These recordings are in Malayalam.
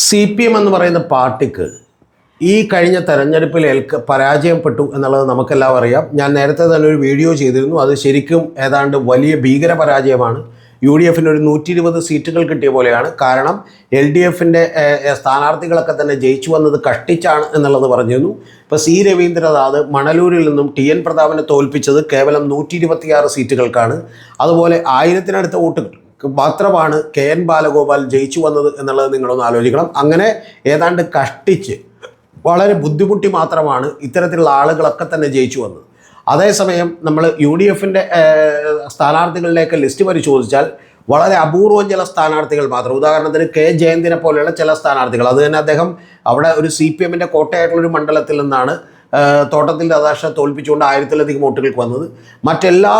CPM എന്ന് പറയുന്ന പാർട്ടിക്ക് ഈ കഴിഞ്ഞ തെരഞ്ഞെടുപ്പിൽ പരാജയപ്പെട്ടു എന്നുള്ളത് നമുക്കെല്ലാം അറിയാം. ഞാൻ നേരത്തെ തന്നെ ഒരു വീഡിയോ ചെയ്തിരുന്നു. അത് ശരിക്കും ഏതാണ്ട് വലിയ ഭീകര പരാജയമാണ്. UDFന് ഒരു 120 സീറ്റുകൾ കിട്ടിയ പോലെയാണ്. കാരണം LDFൻ്റെ സ്ഥാനാർത്ഥികളൊക്കെ തന്നെ ജയിച്ചു വന്നത് കഷ്ടിച്ചാണ് എന്നുള്ളത് പറഞ്ഞിരുന്നു. ഇപ്പോൾ C രവീന്ദ്രനാഥ് മണലൂരിൽ നിന്നും TN പ്രതാപനെ തോൽപ്പിച്ചത് കേവലം 126 സീറ്റുകൾക്കാണ്. അതുപോലെ 1000-നടുത്ത വോട്ടുകൾ മാത്രമാണ് KN ബാലഗോപാൽ ജയിച്ചു വന്നത് എന്നുള്ളത് നിങ്ങളൊന്ന് ആലോചിക്കണം. അങ്ങനെ ഏതാണ്ട് കഷ്ടിച്ച് വളരെ ബുദ്ധിമുട്ടി മാത്രമാണ് ഇത്തരത്തിലുള്ള ആളുകളൊക്കെ തന്നെ ജയിച്ചു വന്നത്. അതേസമയം നമ്മൾ UDFൻ്റെ സ്ഥാനാർത്ഥികളിലേക്ക് ലിസ്റ്റ് പരിശോധിച്ചാൽ വളരെ അപൂർവം ചില സ്ഥാനാർത്ഥികൾ മാത്രം, ഉദാഹരണത്തിന് K ജയന്തിനെ പോലെയുള്ള ചില സ്ഥാനാർത്ഥികൾ, അത് തന്നെ അദ്ദേഹം അവിടെ ഒരു CPMൻ്റെ കോട്ടയായിട്ടുള്ളൊരു മണ്ഡലത്തിൽ നിന്നാണ് തോട്ടത്തിൽ രാധാകൃഷ്ണനെ തോൽപ്പിച്ചുകൊണ്ട് 1000-ലധികം വോട്ടുകൾക്ക് വന്നത്. മറ്റെല്ലാ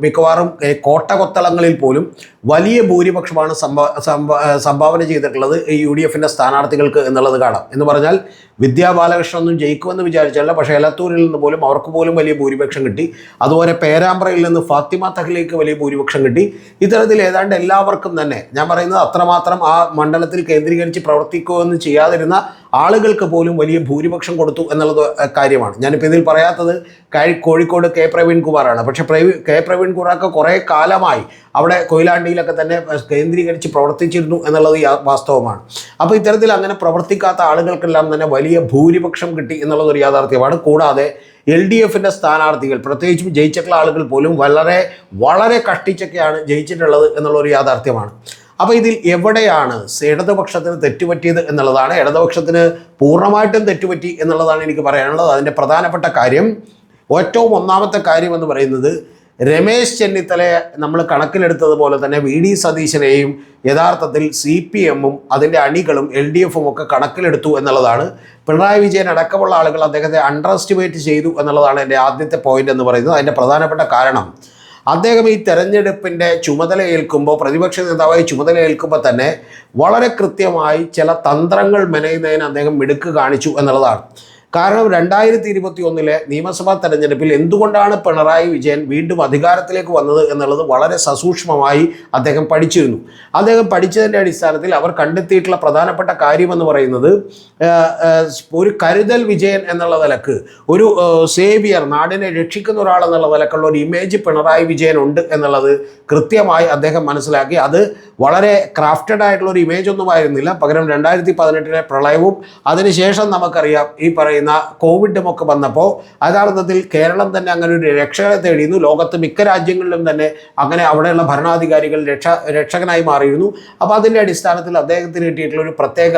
മിക്കവാറും കോട്ടകൊത്തളങ്ങളിൽ പോലും വലിയ ഭൂരിപക്ഷമാണ് സംഭാവന ചെയ്തിട്ടുള്ളത് UDFൻ്റെ സ്ഥാനാർത്ഥികൾക്ക് എന്നുള്ളത് കാണാം. എന്ന് പറഞ്ഞാൽ വിദ്യാ ബാലകൃഷ്ണൻ ഒന്നും ജയിക്കുമെന്ന് വിചാരിച്ചല്ല, പക്ഷേ എലത്തൂരിൽ നിന്ന് പോലും അവർക്ക് പോലും വലിയ ഭൂരിപക്ഷം കിട്ടി. അതുപോലെ പേരാമ്പ്രയിൽ നിന്ന് ഫാത്തിമ തഹ്ലിക്ക് വലിയ ഭൂരിപക്ഷം കിട്ടി. ഇത്തരത്തിൽ ഏതാണ്ട് എല്ലാവർക്കും തന്നെ, ഞാൻ പറയുന്നത് അത്രമാത്രം ആ മണ്ഡലത്തിൽ കേന്ദ്രീകരിച്ച് പ്രവർത്തിക്കുകയൊന്നും ചെയ്യാതിരുന്ന ആളുകൾക്ക് പോലും വലിയ ഭൂരിപക്ഷം കൊടുത്തു എന്നുള്ളത് കാര്യമാണ്. ഞാനിപ്പോൾ ഇതിൽ പറയാത്തത് കോഴിക്കോട് K പ്രവീൺകുമാറാണ്. പക്ഷേ K പ്രവീൺകുമാറൊക്കെ കുറേ കാലമായി അവിടെ കൊയിലാണ്ടിയിലൊക്കെ തന്നെ കേന്ദ്രീകരിച്ച് പ്രവർത്തിച്ചിരുന്നു എന്നുള്ളത് വാസ്തവമാണ്. അപ്പോൾ ഇത്തരത്തിൽ അങ്ങനെ പ്രവർത്തിക്കാത്ത ആളുകൾക്കെല്ലാം തന്നെ വലിയ ഭൂരിപക്ഷം കിട്ടി എന്നുള്ളതൊരു യാഥാർത്ഥ്യമാണ്. കൂടാതെ LDFൻ്റെ സ്ഥാനാർത്ഥികൾ, പ്രത്യേകിച്ചും ജയിച്ചിട്ടുള്ള ആളുകൾ പോലും വളരെ വളരെ കഷ്ടിച്ചൊക്കെയാണ് ജയിച്ചിട്ടുള്ളത് എന്നുള്ളൊരു യാഥാർത്ഥ്യമാണ്. അപ്പോൾ ഇതിൽ എവിടെയാണ് ഇടതുപക്ഷത്തിന് തെറ്റുപറ്റിയത് എന്നുള്ളതാണ്. ഇടതുപക്ഷത്തിന് പൂർണ്ണമായിട്ടും തെറ്റുപറ്റി എന്നുള്ളതാണ് എനിക്ക് പറയാനുള്ളത്. അതിൻ്റെ പ്രധാനപ്പെട്ട കാര്യം, ഏറ്റവും ഒന്നാമത്തെ കാര്യം എന്ന് പറയുന്നത്, രമേശ് ചെന്നിത്തലയെ നമ്മൾ കണക്കിലെടുത്തതുപോലെ തന്നെ VD സതീശനെയും യഥാർത്ഥത്തിൽ CPMഉം അതിൻ്റെ അണികളും LDFും ഒക്കെ കണക്കിലെടുത്തു എന്നുള്ളതാണ്. പിണറായി വിജയൻ അടക്കമുള്ള ആളുകൾ അദ്ദേഹത്തെ അണ്ടർ എസ്റ്റിമേറ്റ് ചെയ്തു എന്നുള്ളതാണ് എൻ്റെ ആദ്യത്തെ പോയിന്റ് എന്ന് പറയുന്നത്. അതിൻ്റെ പ്രധാനപ്പെട്ട കാരണം, അദ്ദേഹം ഈ തെരഞ്ഞെടുപ്പിൻ്റെ ചുമതല ഏൽക്കുമ്പോൾ, പ്രതിപക്ഷ നേതാവായി ചുമതല ഏൽക്കുമ്പോൾ തന്നെ വളരെ കൃത്യമായി ചില തന്ത്രങ്ങൾ മെനയുന്നതിന് അദ്ദേഹം മിടുക്ക് കാണിച്ചു എന്നുള്ളതാണ്. കാരണം 2021 നിയമസഭാ തെരഞ്ഞെടുപ്പിൽ എന്തുകൊണ്ടാണ് പിണറായി വിജയൻ വീണ്ടും അധികാരത്തിലേക്ക് വന്നത് എന്നുള്ളത് വളരെ സസൂക്ഷ്മമായി അദ്ദേഹം പഠിച്ചിരുന്നു. അദ്ദേഹം പഠിച്ചതിൻ്റെ അടിസ്ഥാനത്തിൽ അവർ കണ്ടെത്തിയിട്ടുള്ള പ്രധാനപ്പെട്ട കാര്യമെന്ന് പറയുന്നത്, ഒരു കരുതൽ വിജയൻ എന്നുള്ള നിലക്ക്, ഒരു സേവിയർ, നാടിനെ രക്ഷിക്കുന്ന ഒരാൾ എന്നുള്ള നിലക്കുള്ള ഒരു ഇമേജ് പിണറായി വിജയൻ ഉണ്ട് എന്നുള്ളത് കൃത്യമായി അദ്ദേഹം മനസ്സിലാക്കി. അത് വളരെ ക്രാഫ്റ്റഡ് ആയിട്ടുള്ള ഒരു ഇമേജ് ഒന്നും ആയിരുന്നില്ല. പകരം 2018 പ്രളയവും അതിനുശേഷം നമുക്കറിയാം ഈ പറയുന്ന കോവിഡും ഒക്കെ വന്നപ്പോൾ യഥാർത്ഥത്തിൽ കേരളം തന്നെ അങ്ങനെ ഒരു രക്ഷകനെ തേടിയിരുന്നു. ലോകത്ത് മിക്ക രാജ്യങ്ങളിലും തന്നെ അങ്ങനെ അവിടെയുള്ള ഭരണാധികാരികൾ രക്ഷകനായി മാറിയിരുന്നു. അപ്പോൾ അതിൻ്റെ അടിസ്ഥാനത്തിൽ അദ്ദേഹത്തിന് കിട്ടിയിട്ടുള്ള ഒരു പ്രത്യേക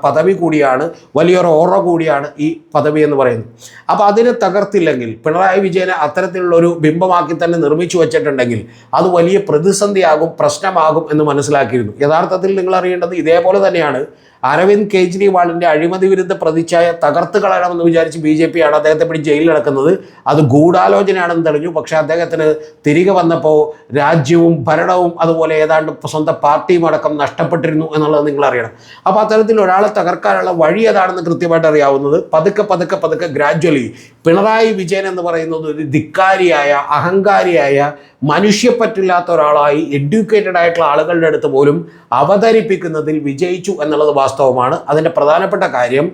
പദവി കൂടിയാണ്, വലിയൊരു ഓറ കൂടിയാണ് ഈ പദവി എന്ന് പറയുന്നത്. അപ്പോൾ അതിനെ തകർത്തില്ലെങ്കിൽ, പിണറായി വിജയനെ അത്തരത്തിലുള്ളൊരു ബിംബമാക്കി തന്നെ നിർമ്മിച്ചു വച്ചിട്ടുണ്ടെങ്കിൽ അത് വലിയ പ്രതിസന്ധിയാകും, പ്രശ്നമാകും എന്ന് മനസ്സിലാക്കിയിരുന്നു. യഥാർത്ഥത്തിൽ നിങ്ങൾ അറിയേണ്ടത് ഇതേപോലെ തന്നെയാണ്. അരവിന്ദ് കെജ്രിവാളിൻ്റെ അഴിമതി വിരുദ്ധ പ്രതിച്ഛായ തകർത്ത് കളയണമെന്ന് വിചാരിച്ച് BJP ആണ് അദ്ദേഹത്തെ പിടിച്ച് ജയിലിൽ അടക്കുന്നത്. അത് ഗൂഢാലോചനയാണെന്ന് തെളിഞ്ഞു. പക്ഷേ അദ്ദേഹത്തിന് തിരികെ വന്നപ്പോൾ രാജ്യവും ഭരണവും അതുപോലെ ഏതാണ്ട് സ്വന്തം പാർട്ടിയും അടക്കം നഷ്ടപ്പെട്ടിരുന്നു എന്നുള്ളത് നിങ്ങൾ അറിയണം. അപ്പോൾ അത്തരത്തിൽ ഒരാളെ തകർക്കാനുള്ള വഴി ഏതാണെന്ന് കൃത്യമായിട്ട് അറിയാവുന്നത്. പതുക്കെ ഗ്രാജ്വലി പിണറായി വിജയൻ എന്ന് പറയുന്നത് ഒരു ധിക്കാരിയായ, അഹങ്കാരിയായ, മനുഷ്യപ്പറ്റില്ലാത്ത ഒരാളായി എഡ്യൂക്കേറ്റഡ് ആയിട്ടുള്ള ആളുകളുടെ അടുത്ത് പോലും അവതരിപ്പിക്കുന്നതിൽ വിജയിച്ചു എന്നുള്ളത് വാസ്തവമാണ്. അതിൻ്റെ പ്രധാനപ്പെട്ട കാര്യം,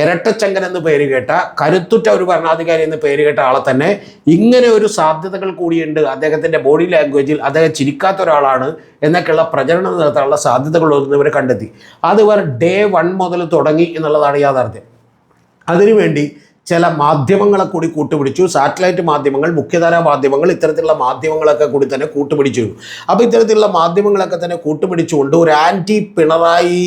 ഇരട്ടച്ചങ്കൻ എന്ന് പേര് കേട്ട, കരുത്തുറ്റ ഒരു ഭരണാധികാരി എന്ന് പേര് കേട്ട ആളെ തന്നെ ഇങ്ങനെ ഒരു സാധ്യതകൾ കൂടിയുണ്ട്, അദ്ദേഹത്തിൻ്റെ ബോഡി ലാംഗ്വേജിൽ അദ്ദേഹം ചിരിക്കാത്ത ഒരാളാണ് എന്നൊക്കെയുള്ള പ്രചരണം നടത്താനുള്ള സാധ്യതകളൊന്നും ഇവർ കണ്ടെത്തി. അത് ഇവർ ഡേ 1 മുതൽ തുടങ്ങി എന്നുള്ളതാണ് യാഥാർത്ഥ്യം. അതിനുവേണ്ടി ചില മാധ്യമങ്ങളെ കൂടി കൂട്ടുപിടിച്ചു. സാറ്റലൈറ്റ് മാധ്യമങ്ങൾ, മുഖ്യധാരാ മാധ്യമങ്ങൾ, ഇത്തരത്തിലുള്ള മാധ്യമങ്ങളൊക്കെ കൂടി തന്നെ കൂട്ടുപിടിച്ചു. അപ്പോൾ ഇത്തരത്തിലുള്ള മാധ്യമങ്ങളൊക്കെ തന്നെ കൂട്ടുപിടിച്ചുകൊണ്ട് ഒരു ആൻറ്റി പിണറായി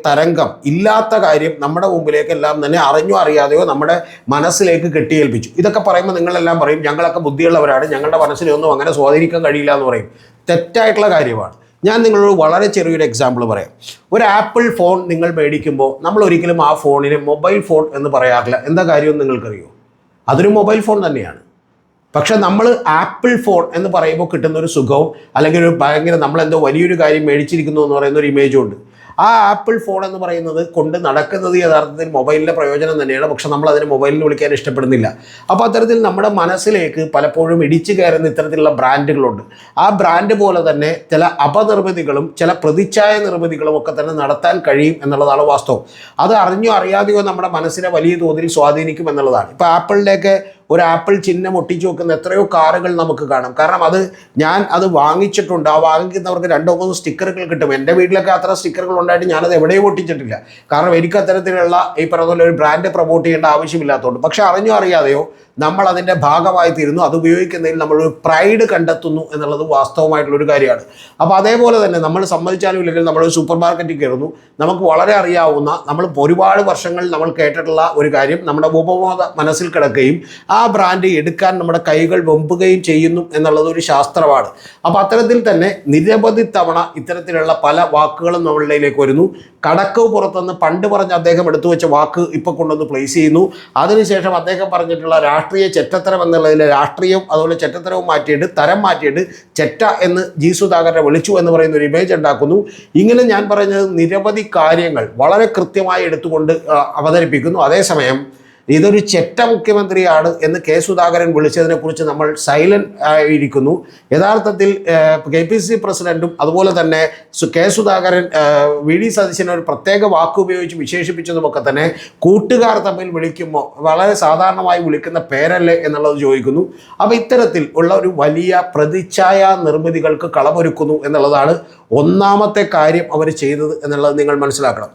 തരംഗം ഇല്ലാത്ത കാര്യം നമ്മുടെ മുമ്പിലേക്ക് എല്ലാം തന്നെ അറിഞ്ഞോ അറിയാതെയോ നമ്മുടെ മനസ്സിലേക്ക് കെട്ടിയേൽപ്പിച്ചു. ഇതൊക്കെ പറയുമ്പോൾ നിങ്ങളെല്ലാം പറയും ഞങ്ങളൊക്കെ ബുദ്ധിയുള്ളവരാണ്, ഞങ്ങളുടെ മനസ്സിലൊന്നും അങ്ങനെ സ്വാധീനിക്കാൻ കഴിയില്ല എന്ന് പറയും. തെറ്റായിട്ടുള്ള കാര്യമാണ്. ഞാൻ നിങ്ങളോട് വളരെ ചെറിയൊരു എക്സാമ്പിൾ പറയാം. ഒരു ആപ്പിൾ ഫോൺ നിങ്ങൾ മേടിക്കുമ്പോൾ നമ്മൾ ഒരിക്കലും ആ ഫോണിനെ മൊബൈൽ ഫോൺ എന്ന് പറയാറില്ല. എന്താ കാര്യം നിങ്ങൾക്കറിയോ? അതൊരു മൊബൈൽ ഫോൺ തന്നെയാണ്. പക്ഷെ നമ്മൾ ആപ്പിൾ ഫോൺ എന്ന് പറയുമ്പോൾ കിട്ടുന്ന ഒരു സുഖവും, അല്ലെങ്കിൽ ഒരു ഭയങ്കര നമ്മളെന്തോ വലിയൊരു കാര്യം മേടിച്ചിരിക്കുന്നു എന്ന് പറയുന്ന ഒരു ഇമേജും ഉണ്ട്. ആ ആപ്പിൾ ഫോൺ എന്ന് പറയുന്നത് കൊണ്ട് നടക്കുന്നത് യഥാർത്ഥത്തിൽ മൊബൈലിൻ്റെ പ്രയോജനം തന്നെയാണ്. പക്ഷെ നമ്മൾ അതിന് മൊബൈലിൽ വിളിക്കാൻ ഇഷ്ടപ്പെടുന്നില്ല. അപ്പോൾ അത്തരത്തിൽ നമ്മുടെ മനസ്സിലേക്ക് പലപ്പോഴും ഇടിച്ചു കയറുന്ന ഇത്തരത്തിലുള്ള ബ്രാൻഡുകളുണ്ട്. ആ ബ്രാൻഡ് പോലെ തന്നെ ചില അപനിർമ്മിതികളും ചില പ്രതിച്ഛായ നിർമ്മിതികളും ഒക്കെ തന്നെ നടത്താൻ കഴിയും എന്നുള്ളതാണ് വാസ്തവം. അത് അറിഞ്ഞോ അറിയാതെയോ നമ്മുടെ മനസ്സിനെ വലിയ തോതിൽ സ്വാധീനിക്കും എന്നുള്ളതാണ്. ഇപ്പോൾ ആപ്പിളിലേക്ക് ഒരു ആപ്പിൾ ചിഹ്നം ഒട്ടിച്ചു വെക്കുന്ന എത്രയോ കാറുകൾ നമുക്ക് കാണാം. കാരണം അത് വാങ്ങിച്ചിട്ടുണ്ട്. ആ വാങ്ങിക്കുന്നവർക്ക് 2-3 സ്റ്റിക്കറുകൾ കിട്ടും. എൻ്റെ വീട്ടിലൊക്കെ അത്ര സ്റ്റിക്കറുകൾ ഉണ്ടായിട്ട് ഞാനത് എവിടെയും ഒട്ടിച്ചിട്ടില്ല. കാരണം എനിക്ക് അത്തരത്തിലുള്ള ഈ പറഞ്ഞ ഒരു ബ്രാൻഡ് പ്രൊമോട്ട് ചെയ്യേണ്ട ആവശ്യമില്ലാത്തതുകൊണ്ട്. പക്ഷെ അറിഞ്ഞോ അറിയാതെയോ നമ്മൾ അതിൻ്റെ ഭാഗമായി തീരുന്നു. അത് ഉപയോഗിക്കുന്നതിൽ നമ്മളൊരു പ്രൈഡ് കണ്ടെത്തുന്നു എന്നുള്ളത് വാസ്തവമായിട്ടുള്ളൊരു കാര്യമാണ്. അപ്പോൾ അതേപോലെ തന്നെ നമ്മൾ സമ്മതിച്ചാലും ഇല്ലെങ്കിൽ നമ്മളൊരു സൂപ്പർ മാർക്കറ്റിൽ കയറുന്നു. നമുക്ക് വളരെ അറിയാവുന്ന നമ്മൾ ഒരുപാട് വർഷങ്ങൾ നമ്മൾ കേട്ടിട്ടുള്ള ഒരു കാര്യം നമ്മുടെ ഉപബോധ മനസ്സിൽ കിടക്കുകയും ആ ബ്രാൻഡ് എടുക്കാൻ നമ്മുടെ കൈകൾ വെമ്പുകയും ചെയ്യുന്നു എന്നുള്ളത് ഒരു ശാസ്ത്രമാണ്. അപ്പോൾ അത്തരത്തിൽ തന്നെ നിരവധി തവണ ഇത്തരത്തിലുള്ള പല വാക്കുകളും നമ്മളിലേക്ക് വരുന്നു. കടക്കവ് പുറത്തുനിന്ന് പണ്ട് പറഞ്ഞ അദ്ദേഹം എടുത്തു വെച്ച വാക്ക് ഇപ്പോൾ കൊണ്ടുവന്ന് പ്ലേസ് ചെയ്യുന്നു. അതിനുശേഷം അദ്ദേഹം പറഞ്ഞിട്ടുള്ള രാഷ്ട്രീയ ചെറ്റത്തരം എന്നുള്ളതിലെ രാഷ്ട്രീയവും അതുപോലെ ചെറ്റത്തരവും മാറ്റിയിട്ട് തരം മാറ്റിയിട്ട് ചെറ്റ എന്ന് ജി സുധാകരനെ വിളിച്ചു എന്ന് പറയുന്ന ഒരു ഇമേജ് ഉണ്ടാക്കുന്നു. ഇങ്ങനെ ഞാൻ പറഞ്ഞത് നിരവധി കാര്യങ്ങൾ വളരെ കൃത്യമായി എടുത്തുകൊണ്ട് അവതരിപ്പിക്കുന്നു. അതേസമയം ഇതൊരു ചെറ്റ മുഖ്യമന്ത്രിയാണ് എന്ന് കെ സുധാകരൻ വിളിച്ചതിനെക്കുറിച്ച് നമ്മൾ സൈലന്റ് ആയിരിക്കുന്നു. യഥാർത്ഥത്തിൽ KPCC പ്രസിഡന്റും അതുപോലെ തന്നെ കെ സുധാകരൻ VD സതീശനെ ഒരു പ്രത്യേക വാക്ക് ഉപയോഗിച്ച് വിശേഷിപ്പിച്ചതുമൊക്കെ തന്നെ കൂട്ടുകാർ തമ്മിൽ വിളിക്കുമ്പോൾ വളരെ സാധാരണമായി വിളിക്കുന്ന പേരല്ലേ എന്നുള്ളത് ചോദിക്കുന്നു. അപ്പോൾ ഇത്തരത്തിൽ ഉള്ള ഒരു വലിയ പ്രതിച്ഛായ നിർമ്മിതികൾക്ക് കളമൊരുക്കുന്നു എന്നുള്ളതാണ് ഒന്നാമത്തെ കാര്യം അവർ ചെയ്തത് എന്നുള്ളത് നിങ്ങൾ മനസ്സിലാക്കണം.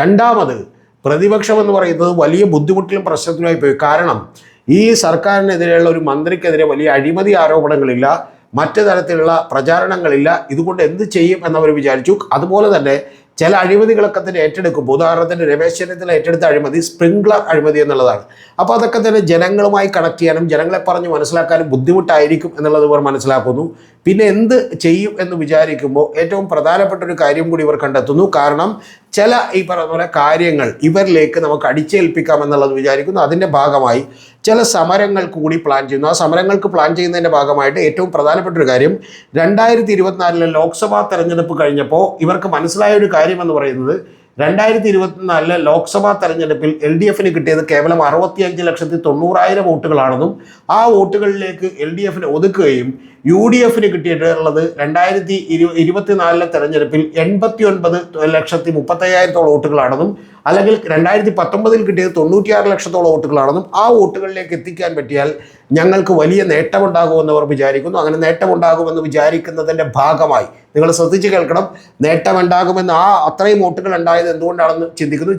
രണ്ടാമത്, പ്രതിപക്ഷം എന്ന് പറയുന്നത് വലിയ ബുദ്ധിമുട്ടിലും പ്രശ്നത്തിലുമായി പോയി. കാരണം ഈ സർക്കാരിനെതിരെയുള്ള ഒരു മന്ത്രിക്കെതിരെ വലിയ അഴിമതി ആരോപണങ്ങളില്ല, മറ്റു തരത്തിലുള്ള പ്രചാരണങ്ങളില്ല. ഇതുകൊണ്ട് എന്ത് ചെയ്യും എന്നവർ വിചാരിച്ചു. അതുപോലെ തന്നെ ചില അഴിമതികളൊക്കെ തന്നെ ഏറ്റെടുക്കുമ്പോൾ, ഉദാഹരണത്തിന് രമേശ് ചെന്നിത്തല ഏറ്റെടുത്ത അഴിമതി സ്പ്രിംഗ്ലർ അഴിമതി എന്നുള്ളതാണ്. അപ്പോൾ അതൊക്കെ തന്നെ ജനങ്ങളുമായി കണക്ട് ചെയ്യാനും ജനങ്ങളെ പറഞ്ഞ് മനസ്സിലാക്കാനും ബുദ്ധിമുട്ടായിരിക്കും എന്നുള്ളത് ഇവർ മനസ്സിലാക്കുന്നു. പിന്നെ എന്ത് ചെയ്യും എന്ന് വിചാരിക്കുമ്പോൾ ഏറ്റവും പ്രധാനപ്പെട്ട ഒരു കാര്യം കൂടി ഇവർ കണ്ടെത്തുന്നു. കാരണം ചില ഈ പറഞ്ഞ പോലെ കാര്യങ്ങൾ ഇവരിലേക്ക് നമുക്ക് അടിച്ചേൽപ്പിക്കാം എന്നുള്ളത് വിചാരിക്കുന്നു. അതിൻ്റെ ഭാഗമായി ചില സമരങ്ങൾ കൂടി പ്ലാൻ ചെയ്യുന്നു. ആ സമരങ്ങൾക്ക് പ്ലാൻ ചെയ്യുന്നതിൻ്റെ ഭാഗമായിട്ട് ഏറ്റവും പ്രധാനപ്പെട്ട ഒരു കാര്യം, 2024 ലോക്സഭാ തെരഞ്ഞെടുപ്പ് കഴിഞ്ഞപ്പോൾ ഇവർക്ക് മനസ്സിലായ ഒരു കാര്യമെന്ന് പറയുന്നത് 2024 ലോക്സഭാ തെരഞ്ഞെടുപ്പിൽ LDFന് കിട്ടിയത് കേവലം 65,90,000 വോട്ടുകളാണെന്നും ആ വോട്ടുകളിലേക്ക് LDFന് ഒതുക്കുകയും UDFന് കിട്ടിയിട്ടുള്ളത് 2024 തെരഞ്ഞെടുപ്പിൽ 89,30,35,000 വോട്ടുകളാണെന്നും അല്ലെങ്കിൽ 2019 കിട്ടിയത് 96 ലക്ഷത്തോളം വോട്ടുകളാണെന്നും ആ വോട്ടുകളിലേക്ക് എത്തിക്കാൻ പറ്റിയാൽ ഞങ്ങൾക്ക് വലിയ നേട്ടമുണ്ടാകുമെന്ന് അവർ വിചാരിക്കുന്നു. അങ്ങനെ നേട്ടമുണ്ടാകുമെന്ന് വിചാരിക്കുന്നതിൻ്റെ ഭാഗമായി നിങ്ങൾ ശ്രദ്ധിച്ച് കേൾക്കണം, നേട്ടമുണ്ടാകുമെന്ന് അത്രയും വോട്ടുകൾ ഉണ്ടായത് എന്തുകൊണ്ടാണെന്ന്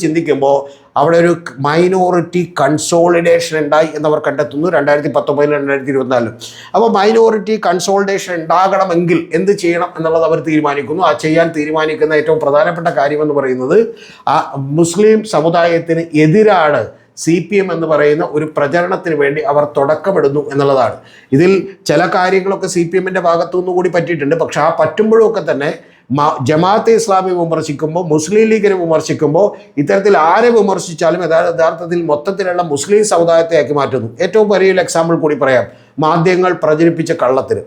ചിന്തിക്കുമ്പോൾ അവിടെ ഒരു മൈനോറിറ്റി കൺസോളിഡേഷൻ ഉണ്ടായി എന്നവർ കണ്ടെത്തുന്നു 2019 2024. അപ്പോൾ മൈനോറിറ്റി കൺസോളിഡേഷൻ ഉണ്ടാകണമെങ്കിൽ എന്ത് ചെയ്യണം എന്നുള്ളത് അവർ തീരുമാനിക്കുന്നു. ആ ചെയ്യാൻ തീരുമാനിക്കുന്ന ഏറ്റവും പ്രധാനപ്പെട്ട കാര്യമെന്ന് പറയുന്നത് ആ മുസ്ലിം സമുദായത്തിന് എതിരാണ് CPM എന്ന് പറയുന്ന ഒരു പ്രചരണത്തിന് വേണ്ടി അവർ തുടക്കമിടുന്നു എന്നുള്ളതാണ്. ഇതിൽ ചില കാര്യങ്ങളൊക്കെ CPMൻ്റെ ഭാഗത്തുനിന്ന് കൂടി പറ്റിയിട്ടുണ്ട്. പക്ഷെ ആ പറ്റുമ്പോഴൊക്കെ തന്നെ ജമാഅത്തെ ഇസ്ലാമി വിമർശിക്കുമ്പോൾ, മുസ്ലിം ലീഗിനെ വിമർശിക്കുമ്പോൾ, ഇത്തരത്തിൽ ആരെ വിമർശിച്ചാലും യഥാർത്ഥത്തിൽ മൊത്തത്തിലുള്ള മുസ്ലിം സമുദായത്തെ ആക്കി മാറ്റുന്നു. ഏറ്റവും വലിയൊരു എക്സാമ്പിൾ കൂടി പറയാം. മാധ്യമങ്ങൾ പ്രചരിപ്പിച്ച കള്ളത്തിന്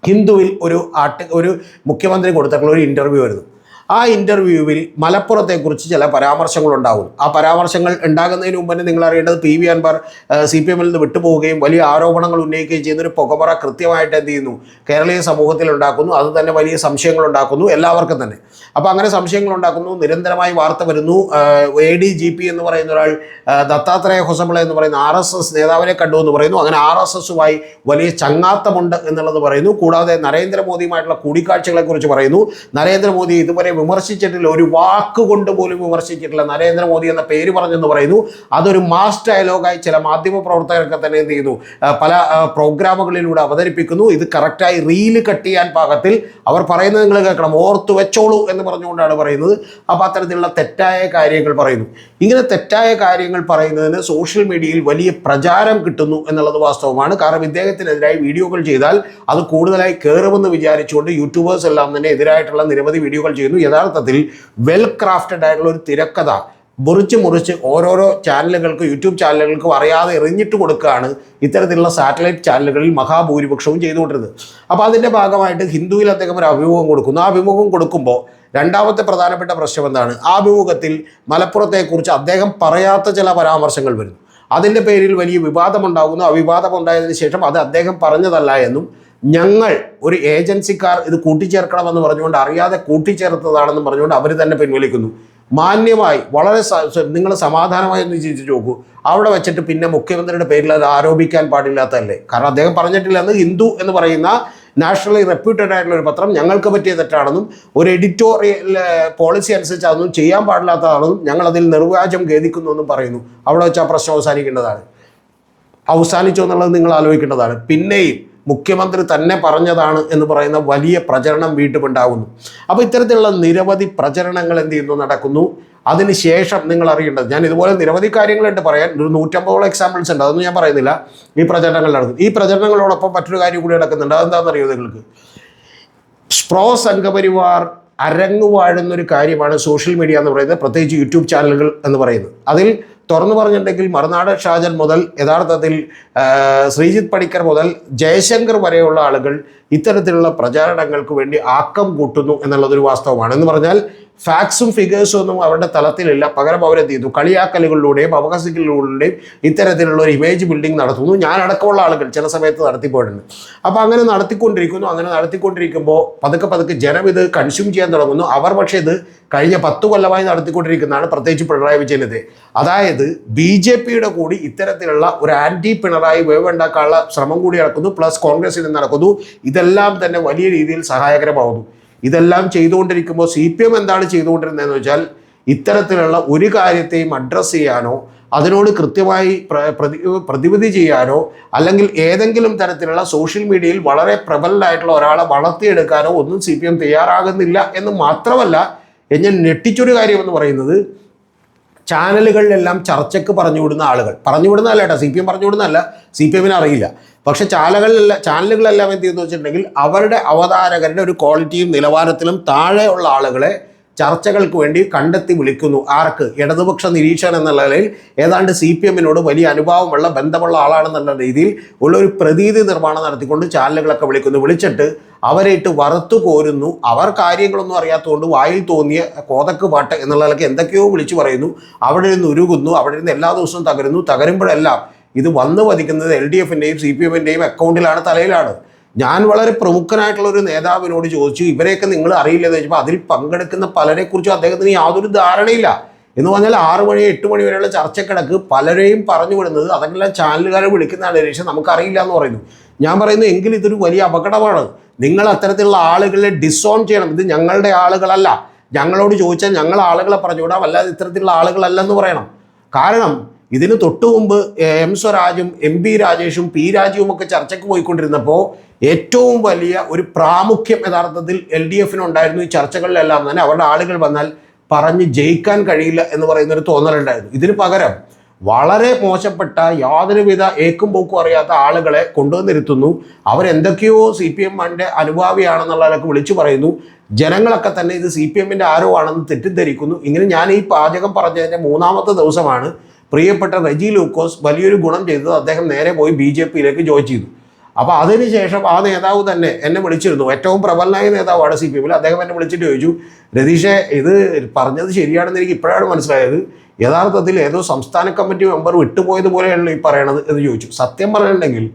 ഹിന്ദുവിൽ ഒരു മുഖ്യമന്ത്രി കൊടുത്തിട്ടുള്ള ഒരു ഇൻ്റർവ്യൂ വരുന്നു. ആ ഇൻ്റർവ്യൂവിൽ മലപ്പുറത്തെക്കുറിച്ച് ചില പരാമർശങ്ങളുണ്ടാകും. ആ പരാമർശങ്ങൾ ഉണ്ടാകുന്നതിന് മുമ്പ് തന്നെ നിങ്ങൾ അറിയേണ്ടത് PV അൻവർ CPMൽ നിന്ന് വിട്ടുപോവുകയും വലിയ ആരോപണങ്ങൾ ഉന്നയിക്കുകയും ചെയ്യുന്നൊരു പുകമറ കൃത്യമായിട്ട് എന്ത് ചെയ്യുന്നു, കേരളീയ സമൂഹത്തിൽ ഉണ്ടാക്കുന്നു. അത് തന്നെ വലിയ സംശയങ്ങൾ ഉണ്ടാക്കുന്നു എല്ലാവർക്കും തന്നെ. അപ്പോൾ അങ്ങനെ സംശയങ്ങൾ ഉണ്ടാക്കുന്നു. നിരന്തരമായി വാർത്ത വരുന്നു. ADGP എന്ന് പറയുന്ന ഒരാൾ ദത്താത്രേയ ഹൊസബിള എന്ന് പറയുന്ന RSS നേതാവിനെ കണ്ടു എന്ന് പറയുന്നു. അങ്ങനെ RSSുമായി വലിയ ചങ്ങാത്തമുണ്ട് എന്നുള്ളത് പറയുന്നു. കൂടാതെ നരേന്ദ്രമോദിയുമായിട്ടുള്ള കൂടിക്കാഴ്ചകളെക്കുറിച്ച് പറയുന്നു. നരേന്ദ്രമോദി ഇതുവരെ വിമർശിച്ചിട്ടില്ല, ഒരു വാക്കുകൊണ്ട് പോലും വിമർശിച്ചിട്ടില്ല, നരേന്ദ്രമോദി എന്ന പേര് പറഞ്ഞെന്ന് പറയുന്നു. അതൊരു മാസ് ഡയലോഗായി ചില മാധ്യമ പ്രവർത്തകരൊക്കെ തന്നെ എന്ത് ചെയ്യുന്നു, പല പ്രോഗ്രാമുകളിലൂടെ അവതരിപ്പിക്കുന്നു. ഇത് കറക്റ്റായി റീല് കട്ട് ചെയ്യാൻ പാകത്തിൽ അവർ പറയുന്നത് നിങ്ങൾ കേൾക്കണം, ഓർത്തു വെച്ചോളൂ എന്ന് പറഞ്ഞുകൊണ്ടാണ് പറയുന്നത്. അപ്പോൾ അത്തരത്തിലുള്ള തെറ്റായ കാര്യങ്ങൾ പറയുന്നു. ഇങ്ങനെ തെറ്റായ കാര്യങ്ങൾ പറയുന്നതിന് സോഷ്യൽ മീഡിയയിൽ വലിയ പ്രചാരം കിട്ടുന്നു എന്നുള്ളത് വാസ്തവമാണ്. കാരണം ഇദ്ദേഹത്തിനെതിരായി വീഡിയോകൾ ചെയ്താൽ അത് കൂടുതലായി കയറുമെന്ന് വിചാരിച്ചുകൊണ്ട് യൂട്യൂബേഴ്സ് എല്ലാം തന്നെ എതിരായിട്ടുള്ള നിരവധി വീഡിയോകൾ ചെയ്യുന്നു. യഥാർത്ഥത്തിൽ വെൽ ക്രാഫ്റ്റഡ് ആയിട്ടുള്ള ഒരു തിരക്കഥ മുറിച്ച് ഓരോരോ ചാനലുകൾക്ക്, യൂട്യൂബ് ചാനലുകൾക്കും അറിയാതെ എറിഞ്ഞിട്ട് കൊടുക്കുകയാണ് ഇത്തരത്തിലുള്ള സാറ്റലൈറ്റ് ചാനലുകളിൽ മഹാഭൂരിപക്ഷവും ചെയ്തുകൊണ്ടിരുന്നത്. അപ്പോൾ അതിൻ്റെ ഭാഗമായിട്ട് ഹിന്ദുവിൽ അദ്ദേഹം ഒരു അഭിമുഖം കൊടുക്കുന്നു. ആ അഭിമുഖം കൊടുക്കുമ്പോൾ രണ്ടാമത്തെ പ്രധാനപ്പെട്ട പ്രശ്നം എന്താണ്? ആ അഭിമുഖത്തിൽ മലപ്പുറത്തെക്കുറിച്ച് അദ്ദേഹം പറയാത്ത ചില പരാമർശങ്ങൾ വരുന്നു. അതിൻ്റെ പേരിൽ വലിയ വിവാദമുണ്ടാകുന്നു. ആ വിവാദമുണ്ടായതിനു ശേഷം അത് അദ്ദേഹം പറഞ്ഞതല്ല എന്നും ഞങ്ങൾ ഒരു ഏജൻസിക്കാർ ഇത് കൂട്ടിച്ചേർക്കണമെന്ന് പറഞ്ഞുകൊണ്ട് അറിയാതെ കൂട്ടിച്ചേർത്തതാണെന്നും പറഞ്ഞുകൊണ്ട് അവർ തന്നെ പിൻവലിക്കുന്നു. മാന്യമായി വളരെ നിങ്ങൾ സമാധാനമായി ഒന്ന് ചിന്തിച്ച് നോക്കൂ. അവിടെ വെച്ചിട്ട് പിന്നെ മുഖ്യമന്ത്രിയുടെ പേരിൽ അത് ആരോപിക്കാൻ പാടില്ലാത്തതല്ലേ? കാരണം അദ്ദേഹം പറഞ്ഞിട്ടില്ലെന്ന് ഹിന്ദു എന്ന് പറയുന്ന നാഷണലി റെപ്യൂട്ടഡ് ആയിട്ടുള്ള ഒരു പത്രം ഞങ്ങൾക്ക് പറ്റിയ തെറ്റാണെന്നും ഒരു എഡിറ്റോറിയൽ പോളിസി അനുസരിച്ച് അതൊന്നും ചെയ്യാൻ പാടില്ലാത്തതാണെന്നും ഞങ്ങളതിൽ നിർവ്യാജം ഖേദിക്കുന്നു എന്നും പറയുന്നു. അവിടെ വെച്ച് ആ പ്രശ്നം അവസാനിക്കേണ്ടതാണ്. അവസാനിച്ചോ എന്നുള്ളത് നിങ്ങൾ ആലോചിക്കേണ്ടതാണ്. പിന്നെയും മുഖ്യമന്ത്രി തന്നെ പറഞ്ഞതാണ് എന്ന് പറയുന്ന വലിയ പ്രചരണം വീണ്ടും ഉണ്ടാകുന്നു. അപ്പോൾ ഇത്തരത്തിലുള്ള നിരവധി പ്രചരണങ്ങൾ എന്ത് ചെയ്യുന്നു, നടക്കുന്നു. അതിനുശേഷം നിങ്ങൾ അറിയേണ്ടത്, ഞാൻ ഇതുപോലെ നിരവധി കാര്യങ്ങളുണ്ട് പറയാൻ, ഒരു 150 എക്സാമ്പിൾസ് ഉണ്ട്, അതൊന്നും ഞാൻ പറയുന്നില്ല. ഈ പ്രചരണങ്ങൾ നടക്കുന്നു. ഈ പ്രചരണങ്ങളോടൊപ്പം മറ്റൊരു കാര്യം കൂടി നടക്കുന്നുണ്ട്. അതെന്താണെന്നറിയോ നിങ്ങൾക്ക്? പ്രോ സംഘപരിവാർ അരങ്ങുവാഴുന്നൊരു കാര്യമാണ് സോഷ്യൽ മീഡിയ എന്ന് പറയുന്നത്, പ്രത്യേകിച്ച് യൂട്യൂബ് ചാനലുകൾ എന്ന് പറയുന്നത്. അതിൽ തുറന്നു പറഞ്ഞിട്ടുണ്ടെങ്കിൽ മറുനാട് ഷാജൻ മുതൽ യഥാർത്ഥത്തിൽ ശ്രീജിത്ത് പണിക്കർ മുതൽ ജയശങ്കർ വരെയുള്ള ആളുകൾ ഇത്തരത്തിലുള്ള പ്രചാരണങ്ങൾക്ക് വേണ്ടി ആക്കം കൂട്ടുന്നു എന്നുള്ളതൊരു വാസ്തവമാണ്. എന്ന് പറഞ്ഞാൽ ഫാക്ട്സും ഫിഗേഴ്സും ഒന്നും അവരുടെ തലത്തിലില്ല. പകരം അവരെന്ത് ചെയ്തു? കളിയാക്കലുകളിലൂടെയും അപഹസിക്കലുകളിലൂടെയും ഇത്തരത്തിലുള്ള ഒരു ഇമേജ് ബിൽഡിംഗ് നടത്തുന്നു. ഞാൻ അടക്കമുള്ള ആളുകൾ ചില സമയത്ത് നടത്തിപ്പോയിട്ടുണ്ട്. അപ്പോൾ അങ്ങനെ നടത്തിക്കൊണ്ടിരിക്കുന്നു. അങ്ങനെ നടത്തിക്കൊണ്ടിരിക്കുമ്പോൾ പതുക്കെ പതുക്കെ ജനം ഇത് കൺസ്യൂം ചെയ്യാൻ തുടങ്ങുന്നു. അവർ പക്ഷേ ഇത് കഴിഞ്ഞ 10 കൊല്ലമായി നടത്തിക്കൊണ്ടിരിക്കുന്നതാണ്, പ്രത്യേകിച്ച് പിണറായി വിജയനെതിരെ. അതായത് BJPയുടെ കൂടി ഇത്തരത്തിലുള്ള ഒരു ആൻറ്റി പിണറായി വേവ് ഉണ്ടാക്കാനുള്ള ശ്രമം കൂടി നടക്കുന്നു. പ്ലസ് കോൺഗ്രസിൽ നടക്കുന്നു. ഇതെല്ലാം തന്നെ വലിയ രീതിയിൽ സഹായകരമാകുന്നു. ഇതെല്ലാം ചെയ്തുകൊണ്ടിരിക്കുമ്പോൾ CPM എന്താണ് ചെയ്തുകൊണ്ടിരുന്നതെന്ന് വെച്ചാൽ, ഇത്തരത്തിലുള്ള ഒരു കാര്യത്തെയും അഡ്രസ്സ് ചെയ്യാനോ അതിനോട് കൃത്യമായി പ്രതിവിധി ചെയ്യാനോ അല്ലെങ്കിൽ ഏതെങ്കിലും തരത്തിലുള്ള സോഷ്യൽ മീഡിയയിൽ വളരെ പ്രബലനായിട്ടുള്ള ഒരാളെ വളർത്തിയെടുക്കാനോ ഒന്നും CPM തയ്യാറാകുന്നില്ല എന്ന് മാത്രമല്ല, ഞാൻ ഞെട്ടിച്ചൊരു കാര്യമെന്ന് പറയുന്നത്, ചാനലുകളിലെല്ലാം ചർച്ചയ്ക്ക് പറഞ്ഞുവിടുന്ന ആളുകൾ, പറഞ്ഞുവിടുന്നതല്ല കേട്ടോ, CPM പറഞ്ഞുവിടുന്നതല്ല, CPMന് അറിയില്ല. പക്ഷെ ചാനലുകളെല്ലാം എന്ത് ചെയ്യുന്നു വെച്ചിട്ടുണ്ടെങ്കിൽ അവരുടെ അവതാരകരുടെ ഒരു ക്വാളിറ്റിയും നിലവാരത്തിലും താഴെയുള്ള ആളുകളെ ചർച്ചകൾക്ക് വേണ്ടി കണ്ടെത്തി വിളിക്കുന്നു. ആർക്ക്? ഇടതുപക്ഷ നിരീക്ഷകൻ എന്നുള്ള നിലയിൽ ഏതാണ്ട് CPMനോട് വലിയ അനുഭാവമുള്ള ബന്ധമുള്ള ആളാണെന്നുള്ള രീതിയിൽ ഉള്ളൊരു പ്രതീതി നിർമ്മാണം നടത്തിക്കൊണ്ട് ചാനലുകളൊക്കെ വിളിക്കുന്നു. വിളിച്ചിട്ട് അവരെ ഇട്ട് വറുത്തു കോരുന്നു. അവർ കാര്യങ്ങളൊന്നും അറിയാത്തതുകൊണ്ട് വായിൽ തോന്നിയ കോതക്ക് പാട്ട് എന്നുള്ളതൊക്കെ എന്തൊക്കെയോ വിളിച്ചു പറയുന്നു. അവിടെ നിന്ന് ഉരുകുന്നു. അവിടെ നിന്ന് എല്ലാ ദിവസവും തകരുന്നു. തകരുമ്പോഴെല്ലാം ഇത് വന്നു പതിക്കുന്നത് LDFൻ്റെയും CPMൻ്റെയും അക്കൗണ്ടിലാണ്, തലയിലാണ്. ഞാൻ വളരെ പ്രമുഖനായിട്ടുള്ള ഒരു നേതാവിനോട് ചോദിച്ചു, ഇവരെയൊക്കെ നിങ്ങൾ അറിയില്ലെന്ന് ചോദിച്ചപ്പോൾ അതിൽ പങ്കെടുക്കുന്ന പലരെക്കുറിച്ചും അദ്ദേഹത്തിന് യാതൊരു ധാരണയില്ല. എന്ന് പറഞ്ഞാൽ 6 മണി 8 മണി വരെയുള്ള ചർച്ചക്കിടക്ക് പലരെയും പറഞ്ഞു വിടുന്നത് അതെല്ലാം ചാനലുകാരെ വിളിക്കുന്നതാണ്. ശേഷം നമുക്കറിയില്ല എന്ന് പറയുന്നു. ഞാൻ പറയുന്നു, എങ്കിൽ ഇതൊരു വലിയ അപകടമാണ്. നിങ്ങൾ അത്തരത്തിലുള്ള ആളുകളെ ഡിസോൺ ചെയ്യണം. ഇത് ഞങ്ങളുടെ ആളുകളല്ല, ഞങ്ങളോട് ചോദിച്ചാൽ ഞങ്ങൾ ആളുകളെ പറഞ്ഞുവിടാം, അല്ലാതെ ഇത്തരത്തിലുള്ള ആളുകളല്ലെന്ന് പറയണം. കാരണം ഇതിന് തൊട്ടു മുമ്പ് M സ്വരാജും MP രാജേഷും P രാജുവും ഒക്കെ ചർച്ചയ്ക്ക് പോയിക്കൊണ്ടിരുന്നപ്പോൾ ഏറ്റവും വലിയ ഒരു പ്രാമുഖ്യം യഥാർത്ഥത്തിൽ LDFനുണ്ടായിരുന്നു. ഈ ചർച്ചകളിലെല്ലാം തന്നെ അവരുടെ ആളുകൾ വന്നാൽ പറഞ്ഞ് ജയിക്കാൻ കഴിയില്ല എന്ന് പറയുന്നൊരു തോന്നലുണ്ടായിരുന്നു. ഇതിന് പകരം വളരെ മോശപ്പെട്ട യാതൊരുവിധ ഏക്കും പോക്കും അറിയാത്ത ആളുകളെ കൊണ്ടുവന്നിരുത്തുന്നു. അവരെന്തൊക്കെയോ CPMൻ്റെ അനുഭാവിയാണെന്നുള്ളതൊക്കെ വിളിച്ചു പറയുന്നു. ജനങ്ങളൊക്കെ തന്നെ ഇത് CPMൻ്റെ ആരോ ആണെന്ന് തെറ്റിദ്ധരിക്കുന്നു. ഇങ്ങനെ ഞാൻ ഈ പാചകം പറഞ്ഞതിൻ്റെ 3ാമത്തെ ദിവസമാണ് പ്രിയപ്പെട്ട റെജി ലൂക്കോസ് വലിയൊരു ഗുണം ചെയ്തത്. അദ്ദേഹം നേരെ പോയി BJPയിലേക്ക് ജോയിൻ ചെയ്തു. അപ്പോൾ അതിനുശേഷം ആ നേതാവ് തന്നെ എന്നെ വിളിച്ചിരുന്നു. ഏറ്റവും പ്രബലനായ നേതാവാണ് CPMൽ. അദ്ദേഹം എന്നെ വിളിച്ചിട്ട് ചോദിച്ചു, രതീഷേ, ഇത് പറഞ്ഞത് ശരിയാണെന്ന് എനിക്ക് ഇപ്പോഴാണ് മനസ്സിലായത്. യഥാർത്ഥത്തിൽ ഏതോ സംസ്ഥാന കമ്മിറ്റി മെമ്പർ വിട്ടുപോയതുപോലെയാണല്ലോ ഈ പറയണത് എന്ന് ചോദിച്ചു. സത്യം പറഞ്ഞിട്ടുണ്ടെങ്കിൽ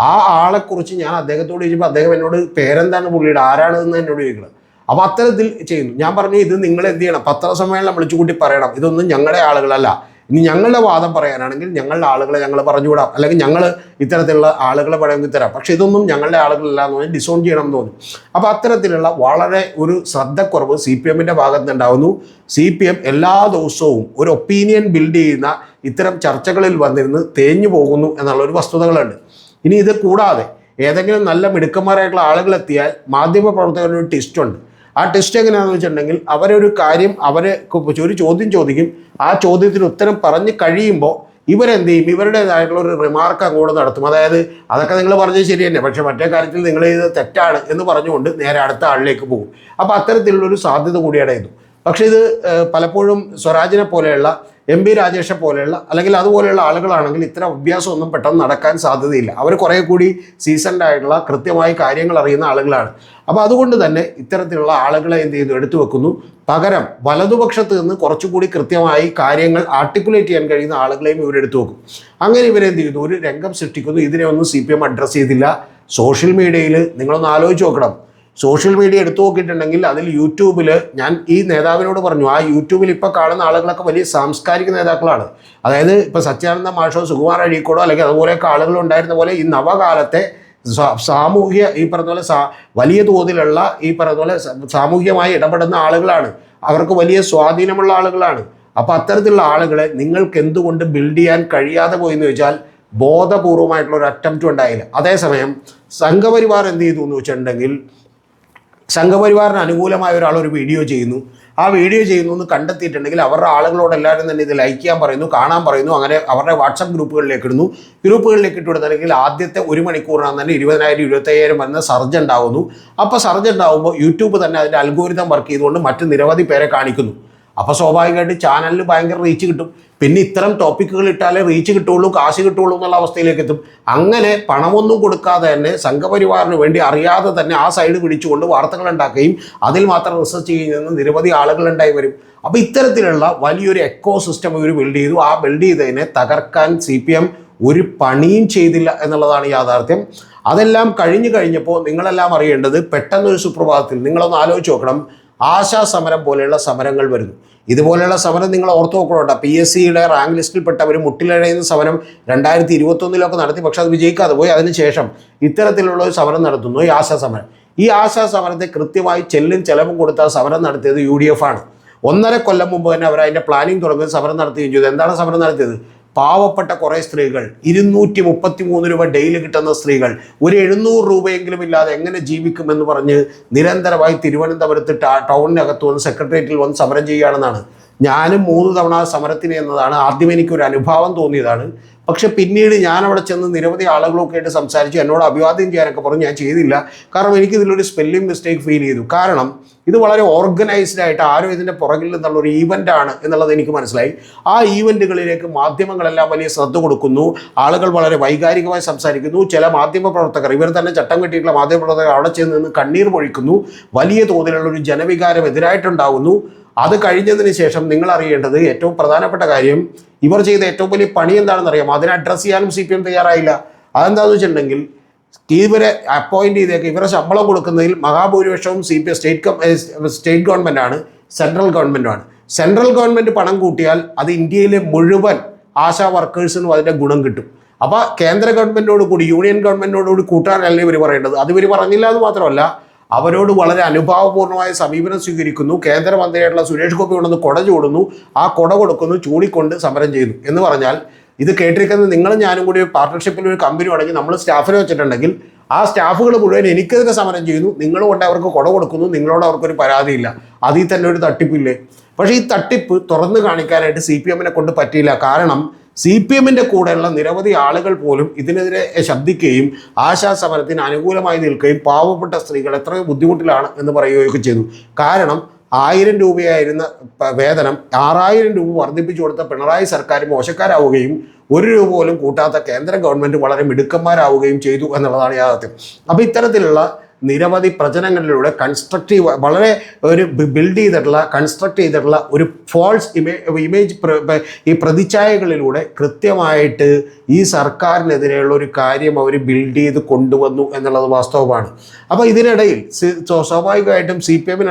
ആ ആളെക്കുറിച്ച് ഞാൻ അദ്ദേഹത്തോട് ചോദിച്ചപ്പോൾ അദ്ദേഹം എന്നോട് പേരെന്താണ്, പുള്ളിയുടെ ആരാണെന്ന് എന്നോട് ചോദിക്കണം. അപ്പോൾ അത്തരത്തിൽ ചെയ്യുന്നു. ഞാൻ പറഞ്ഞു, ഇത് നിങ്ങൾ എന്ത് ചെയ്യണം, പത്രസമ്മേളനം വിളിച്ചുകൂട്ടി പറയണം, ഇതൊന്നും ഞങ്ങളുടെ ആളുകളല്ല. ഇനി ഞങ്ങളുടെ വാദം പറയാനാണെങ്കിൽ ഞങ്ങളുടെ ആളുകളെ ഞങ്ങൾ പറഞ്ഞുവിടാം, അല്ലെങ്കിൽ ഞങ്ങൾ ഇത്തരത്തിലുള്ള ആളുകളെ വേണമെങ്കിൽ തരാം, പക്ഷെ ഇതൊന്നും ഞങ്ങളുടെ ആളുകളല്ല എന്ന് പറഞ്ഞാൽ ഡിസോൺ ചെയ്യണം എന്ന് തോന്നി. അപ്പോൾ അത്തരത്തിലുള്ള വളരെ ഒരു ശ്രദ്ധക്കുറവ് CPMൻ്റെ ഭാഗത്ത് ഉണ്ടാകുന്നു. CPM എല്ലാ ദിവസവും ഒരു ഒപ്പീനിയൻ ബിൽഡ് ചെയ്യുന്ന ഇത്തരം ചർച്ചകളിൽ വന്നിരുന്ന് തേഞ്ഞു പോകുന്നു എന്നുള്ളൊരു വസ്തുതകളുണ്ട്. ഇനി ഇത് കൂടാതെ ഏതെങ്കിലും നല്ല മിടുക്കന്മാരായിട്ടുള്ള ആളുകളെത്തിയാൽ മാധ്യമപ്രവർത്തകരുടെ ഒരു ടെസ്റ്റുണ്ട്. ആ ടെസ്റ്റ് എങ്ങനെയാണെന്ന് വെച്ചിട്ടുണ്ടെങ്കിൽ അവരൊരു കാര്യം ഒരു ചോദ്യം ചോദിക്കും. ആ ചോദ്യത്തിന് ഉത്തരം പറഞ്ഞ് കഴിയുമ്പോൾ ഇവരെന്ത് ചെയ്യും, ഇവരുടേതായിട്ടുള്ള ഒരു റിമാർക്ക് അങ്ങോട്ട് നടത്തും. അതായത് അതൊക്കെ നിങ്ങൾ പറഞ്ഞത് ശരി തന്നെ, പക്ഷേ മറ്റേ കാര്യത്തിൽ നിങ്ങൾ ഇത് തെറ്റാണ് എന്ന് പറഞ്ഞുകൊണ്ട് നേരെ അടുത്ത ആളിലേക്ക് പോകും. അപ്പോൾ അത്തരത്തിലുള്ളൊരു സാധ്യത കൂടിയാണ് ഇത്. പക്ഷേ ഇത് പലപ്പോഴും സ്വരാജിനെ പോലെയുള്ള MP രാജേഷെ പോലെയുള്ള അല്ലെങ്കിൽ അതുപോലെയുള്ള ആളുകളാണെങ്കിൽ ഇത്തരം അഭ്യാസമൊന്നും പെട്ടെന്ന് നടക്കാൻ സാധ്യതയില്ല. അവർ കുറേ കൂടി സീസൺഡ് ആയിട്ടുള്ള കൃത്യമായി കാര്യങ്ങൾ അറിയുന്ന ആളുകളാണ്. അപ്പോൾ അതുകൊണ്ട് തന്നെ ഇത്തരത്തിലുള്ള ആളുകളെ എന്ത് ചെയ്യുന്നു, എടുത്തു വെക്കുന്നു. പകരം വലതുപക്ഷത്ത് നിന്ന് കുറച്ചുകൂടി കൃത്യമായി കാര്യങ്ങൾ ആർട്ടിക്കുലേറ്റ് ചെയ്യാൻ കഴിയുന്ന ആളുകളെയും ഇവരെടുത്തു വെക്കും. അങ്ങനെ ഇവരെന്ത് ചെയ്യുന്നു, ഒരു രംഗം സൃഷ്ടിക്കുന്നു. ഇതിനെ ഒന്നും CPM അഡ്രസ്സ് ചെയ്തില്ല. സോഷ്യൽ മീഡിയയിൽ നിങ്ങളൊന്ന് ആലോചിച്ച് നോക്കണം. സോഷ്യൽ മീഡിയ എടുത്തു നോക്കിയിട്ടുണ്ടെങ്കിൽ അതിൽ യൂട്യൂബിൽ ഞാൻ ഈ നേതാവിനോട് പറഞ്ഞു, ആ യൂട്യൂബിൽ ഇപ്പോൾ കാണുന്ന ആളുകളൊക്കെ വലിയ സാംസ്കാരിക നേതാക്കളാണ്. അതായത് ഇപ്പോൾ സച്ചിദാനന്ദ മാഷോ സുകുമാർ അഴീക്കോടോ അല്ലെങ്കിൽ അതുപോലെയൊക്കെ ആളുകൾ ഉണ്ടായിരുന്ന പോലെ ഈ നവകാലത്തെ സാമൂഹ്യ ഈ പറഞ്ഞ പോലെ വലിയ തോതിലുള്ള ഈ പറഞ്ഞ പോലെ സാമൂഹികമായി ഇടപെടുന്ന ആളുകളാണ്. അവർക്ക് വലിയ സ്വാധീനമുള്ള ആളുകളാണ്. അപ്പോൾ അത്തരത്തിലുള്ള ആളുകളെ നിങ്ങൾക്ക് എന്തുകൊണ്ട് ബിൽഡ് ചെയ്യാൻ കഴിയാതെ പോയെന്ന് ചോദിച്ചാൽ ബോധപൂർവമായിട്ടുള്ള ഒരു അറ്റംപ്റ്റും ഉണ്ടായില്ല. അതേസമയം സംഘപരിവാർ എന്ത് ചെയ്തു എന്ന് വെച്ചിട്ടുണ്ടെങ്കിൽ, സംഘപരിവാറിന് അനുകൂലമായ ഒരാൾ ഒരു വീഡിയോ ചെയ്യുന്നു. ആ വീഡിയോ ചെയ്യുന്നു എന്ന് കണ്ടെത്തിയിട്ടുണ്ടെങ്കിൽ അവരുടെ ആളുകളോട് എല്ലാവരും തന്നെ ഇത് ലൈക്ക് ചെയ്യാൻ പറയുന്നു, കാണാൻ പറയുന്നു. അങ്ങനെ അവരുടെ വാട്സപ്പ് ഗ്രൂപ്പുകളിലേക്ക് ഇടുന്നു. ഗ്രൂപ്പുകളിലേക്ക് ഇട്ടുകൊടുത്തിട്ടുണ്ടെങ്കിൽ ആദ്യത്തെ 1 മണിക്കൂറിനകം തന്നെ 20,000 25,000 വന്ന സർജ് ഉണ്ടാവുന്നു. അപ്പോൾ സർജ് ഉണ്ടാവുമ്പോൾ യൂട്യൂബ് തന്നെ അതിൻ്റെ അൽഗോരിതം വർക്ക് ചെയ്തുകൊണ്ട് മറ്റ് നിരവധി പേരെ കാണിക്കുന്നു. അപ്പോൾ സ്വാഭാവികമായിട്ട് ചാനലിൽ ഭയങ്കര റീച്ച് കിട്ടും. പിന്നെ ഇത്തരം ടോപ്പിക്കുകൾ ഇട്ടാലേ റീച്ച് കിട്ടുള്ളൂ, കാശ് കിട്ടുള്ളൂ എന്നുള്ള അവസ്ഥയിലേക്ക് എത്തും. അങ്ങനെ പണമൊന്നും കൊടുക്കാതെ തന്നെ സംഘപരിവാറിന് വേണ്ടി അറിയാതെ തന്നെ ആ സൈഡ് പിടിച്ചുകൊണ്ട് വാർത്തകൾ ഉണ്ടാക്കുകയും അതിൽ മാത്രം റിസർച്ച് ചെയ്യുന്ന നിരവധി ആളുകൾ ഉണ്ടായി വരും. അപ്പോൾ ഇത്തരത്തിലുള്ള വലിയൊരു എക്കോ സിസ്റ്റം ഇവർ ബിൽഡ് ചെയ്തു. ആ ബിൽഡ് ചെയ്തതിനെ തകർക്കാൻ CPM ഒരു പണിയും ചെയ്തില്ല എന്നുള്ളതാണ് യാഥാർത്ഥ്യം. അതെല്ലാം കഴിഞ്ഞപ്പോൾ നിങ്ങളെല്ലാം അറിയേണ്ടത്, പെട്ടെന്നൊരു സുപ്രഭാതത്തിൽ നിങ്ങളൊന്ന് ആലോചിച്ച് നോക്കണം, ആശാ സമരം പോലെയുള്ള സമരങ്ങൾ വരുന്നു. ഇതുപോലെയുള്ള സമരം നിങ്ങൾ ഓർത്ത് നോക്കണോട്ടോ. PSCയുടെ റാങ്ക് ലിസ്റ്റിൽപ്പെട്ടവർ മുട്ടിലഴയുന്ന സമരം 2021 നടത്തി. പക്ഷെ അത് വിജയിക്കാതെ പോയി. അതിനുശേഷം ഇത്തരത്തിലുള്ള ഒരു സമരം നടത്തുന്നു, ഈ ആശാ സമരം. ഈ ആശാ സമരത്തെ കൃത്യമായി ചെല്ലും ചെലവും കൊടുത്ത സമരം നടത്തിയത് UDF ആണ്. 1.5 കൊല്ലം മുമ്പ് തന്നെ അവർ അതിൻ്റെ പ്ലാനിങ് തുടങ്ങി സമരം നടത്തുകയും ചെയ്തു. എന്താണ് സമരം നടത്തിയത്? പാവപ്പെട്ട കുറേ സ്ത്രീകൾ, 233 രൂപ ഡെയിലി കിട്ടുന്ന സ്ത്രീകൾ, ഒരു 700 രൂപയെങ്കിലും ഇല്ലാതെ എങ്ങനെ ജീവിക്കുമെന്ന് പറഞ്ഞ് നിരന്തരമായി തിരുവനന്തപുരത്ത് ടൗണിനകത്ത് വന്ന് സെക്രട്ടേറിയറ്റിൽ വന്ന് സമരം ചെയ്യുകയാണെന്നാണ്. ഞാനും 3 തവണ സമരത്തിന് എന്നതാണ്. ആദ്യം എനിക്കൊരു അനുഭാവം തോന്നിയതാണ്. പക്ഷെ പിന്നീട് ഞാൻ അവിടെ ചെന്ന് നിരവധി ആളുകളൊക്കെ ആയിട്ട് സംസാരിച്ചു. എന്നോട് അഭിവാദ്യം ചെയ്യാനൊക്കെ പറഞ്ഞു. ഞാൻ ചെയ്തില്ല. കാരണം എനിക്കിതിലൊരു സ്പെല്ലിംഗ് മിസ്റ്റേക്ക് ഫീൽ ചെയ്തു. കാരണം ഇത് വളരെ ഓർഗനൈസ്ഡ് ആയിട്ട് ആരും ഇതിൻ്റെ പുറകിൽ നിന്നുള്ളൊരു ഈവൻ്റാണ് എന്നുള്ളത് എനിക്ക് മനസ്സിലായി. ആ ഈവൻറ്റുകളിലേക്ക് മാധ്യമങ്ങളെല്ലാം വലിയ ശ്രദ്ധ കൊടുക്കുന്നു. ആളുകൾ വളരെ വൈകാരികമായി സംസാരിക്കുന്നു. ചില മാധ്യമപ്രവർത്തകർ, ഇവർ തന്നെ ചട്ടം കെട്ടിയിട്ടുള്ള മാധ്യമപ്രവർത്തകർ അവിടെ ചെന്ന് നിന്ന് കണ്ണീർ പൊഴിക്കുന്നു. വലിയ തോതിലുള്ളൊരു ജനവികാരം എതിരായിട്ടുണ്ടാകുന്നു. അത് കഴിഞ്ഞതിന് ശേഷം നിങ്ങൾ അറിയേണ്ടത് ഏറ്റവും പ്രധാനപ്പെട്ട കാര്യം, ഇവർ ചെയ്ത ഏറ്റവും വലിയ പണി എന്താണെന്ന് അറിയാം. അതിനെ അഡ്രസ്സ് ചെയ്യാനും CPM തയ്യാറായില്ല. അതെന്താണെന്ന് വെച്ചിട്ടുണ്ടെങ്കിൽ, ഇവരെ അപ്പോയിന്റ് ചെയ്തേക്ക് ഇവരെ ശമ്പളം കൊടുക്കുന്നതിൽ മഹാഭൂരിപക്ഷവും സ്റ്റേറ്റ് ഗവൺമെൻറ്റാണ്, സെൻട്രൽ ഗവൺമെൻറ്റുമാണ്. സെൻട്രൽ ഗവൺമെൻറ് പണം കൂട്ടിയാൽ അത് ഇന്ത്യയിലെ മുഴുവൻ ആശാ വർക്കേഴ്സിനും അതിൻ്റെ ഗുണം കിട്ടും. അപ്പോൾ കേന്ദ്ര ഗവൺമെൻറ്റിനോട് കൂടി, യൂണിയൻ ഗവൺമെൻറ്റിനോട് കൂടി കൂട്ടാനല്ല ഇവർ പറയേണ്ടത്. അത് ഇവർ പറഞ്ഞില്ല എന്ന് മാത്രമല്ല, അവരോട് വളരെ അനുഭാവപൂർണ്ണമായ സമീപനം സ്വീകരിക്കുന്നു. കേന്ദ്രമന്ത്രിയായിട്ടുള്ള സുരേഷ് ഗോപി കൊണ്ടുവന്ന് കൊട ചൂടുന്നു. ആ കൊട കൊടുക്കുന്നു, ചൂടിക്കൊണ്ട് സമരം ചെയ്തു എന്ന് പറഞ്ഞാൽ, ഇത് കേട്ടിരിക്കുന്നത് നിങ്ങളും ഞാനും കൂടി പാർട്ട്ണർഷിപ്പിൽ ഒരു കമ്പനി ഉണ്ടെങ്കിൽ നമ്മൾ സ്റ്റാഫിനെ വെച്ചിട്ടുണ്ടെങ്കിൽ ആ സ്റ്റാഫുകൾ മുഴുവൻ എനിക്കെതിരെ സമരം ചെയ്യുന്നു. നിങ്ങളും കൊണ്ട് അവർക്ക് കൊട കൊടുക്കുന്നു. നിങ്ങളോട് അവർക്കൊരു പരാതിയില്ല. അതിൽ തന്നെ ഒരു തട്ടിപ്പില്ലേ? പക്ഷേ ഈ തട്ടിപ്പ് തുറന്നു കാണിക്കാനായിട്ട് CPM കൊണ്ട് പറ്റിയില്ല. കാരണം CPM കൂടെയുള്ള നിരവധി ആളുകൾ പോലും ഇതിനെതിരെ ശബ്ദിക്കുകയും ആശാ സമരത്തിന് അനുകൂലമായി നിൽക്കുകയും പാവപ്പെട്ട സ്ത്രീകൾ എത്രയോ ബുദ്ധിമുട്ടിലാണ് എന്ന് പറയുകയൊക്കെ ചെയ്തു. കാരണം 1000 രൂപയായിരുന്ന വേതനം 6000 രൂപ വർദ്ധിപ്പിച്ചു കൊടുത്ത പിണറായി സർക്കാർ മോശക്കാരാവുകയും 1 രൂപ പോലും കൂട്ടാത്ത കേന്ദ്ര ഗവൺമെൻറ് വളരെ മിടുക്കന്മാരാവുകയും ചെയ്തു എന്നുള്ളതാണ് യാഥാർത്ഥ്യം. അപ്പോൾ ഇത്തരത്തിലുള്ള നിരവധി പ്രചനങ്ങളിലൂടെ വളരെ ഒരു ബിൽഡ് ചെയ്തിട്ടുള്ള കൺസ്ട്രക്ട് ചെയ്തിട്ടുള്ള ഒരു ഫോൾസ് ഇമേജ് ഈ പ്രതിച്ഛായകളിലൂടെ കൃത്യമായിട്ട് ഈ സർക്കാരിനെതിരെയുള്ള ഒരു കാര്യം അവർ ബിൽഡ് ചെയ്ത് കൊണ്ടുവന്നു എന്നുള്ളത് വാസ്തവമാണ്. അപ്പോൾ ഇതിനിടയിൽ സ്വാഭാവികമായിട്ടും CPM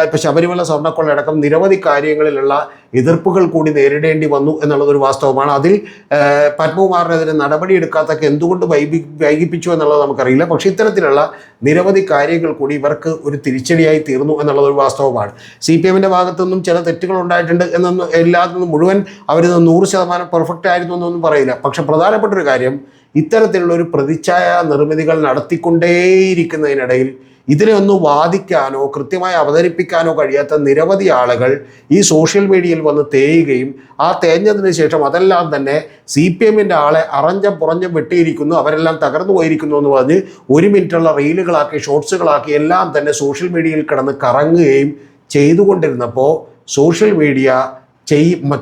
ഇപ്പോൾ ശബരിമല സ്വർണ്ണക്കൊള്ളയടക്കം നിരവധി കാര്യങ്ങളിലുള്ള എതിർപ്പുകൾ കൂടി നേരിടേണ്ടി വന്നു എന്നുള്ളതൊരു വാസ്തവമാണ്. അതിൽ പത്മകുമാറിനെതിരെ നടപടിയെടുക്കാത്തൊക്കെ എന്തുകൊണ്ട് വൈകിപ്പിച്ചു എന്നുള്ളത് നമുക്കറിയില്ല. പക്ഷേ ഇത്തരത്തിലുള്ള നിരവധി കാര്യങ്ങൾ കൂടി ഇവർക്ക് ഒരു തിരിച്ചടിയായി തീർന്നു എന്നുള്ളതൊരു വാസ്തവമാണ്. CPM ഭാഗത്തുനിന്നും ചില തെറ്റുകൾ ഉണ്ടായിട്ടുണ്ട് എന്നൊന്നും എല്ലാത്തിനും മുഴുവൻ അവർ 100% പെർഫെക്റ്റ് ആയിരുന്നു എന്നൊന്നും പറയില്ല. പക്ഷെ പ്രധാനപ്പെട്ട ഒരു കാര്യം, ഇത്തരത്തിലുള്ള ഒരു പ്രതിച്ഛായ നിർമ്മിതികൾ നടത്തിക്കൊണ്ടേയിരിക്കുന്നതിനിടയിൽ ഇതിനെ ഒന്ന് വാദിക്കാനോ കൃത്യമായി അവതരിപ്പിക്കാനോ കഴിയാത്ത നിരവധി ആളുകൾ ഈ സോഷ്യൽ മീഡിയയിൽ വന്ന് തേയുകയും ആ തേഞ്ഞതിന് ശേഷം അതെല്ലാം തന്നെ CPM ആളെ അറഞ്ചം പുറഞ്ഞം വെട്ടിയിരിക്കുന്നു, അവരെല്ലാം തകർന്നു പോയിരിക്കുന്നു എന്ന് പറഞ്ഞ് 1 മിനിറ്റുള്ള റീലുകളാക്കി ഷോർട്സുകളാക്കി എല്ലാം തന്നെ സോഷ്യൽ മീഡിയയിൽ കിടന്ന് കറങ്ങുകയും ചെയ്തുകൊണ്ടിരുന്നപ്പോൾ സോഷ്യൽ മീഡിയ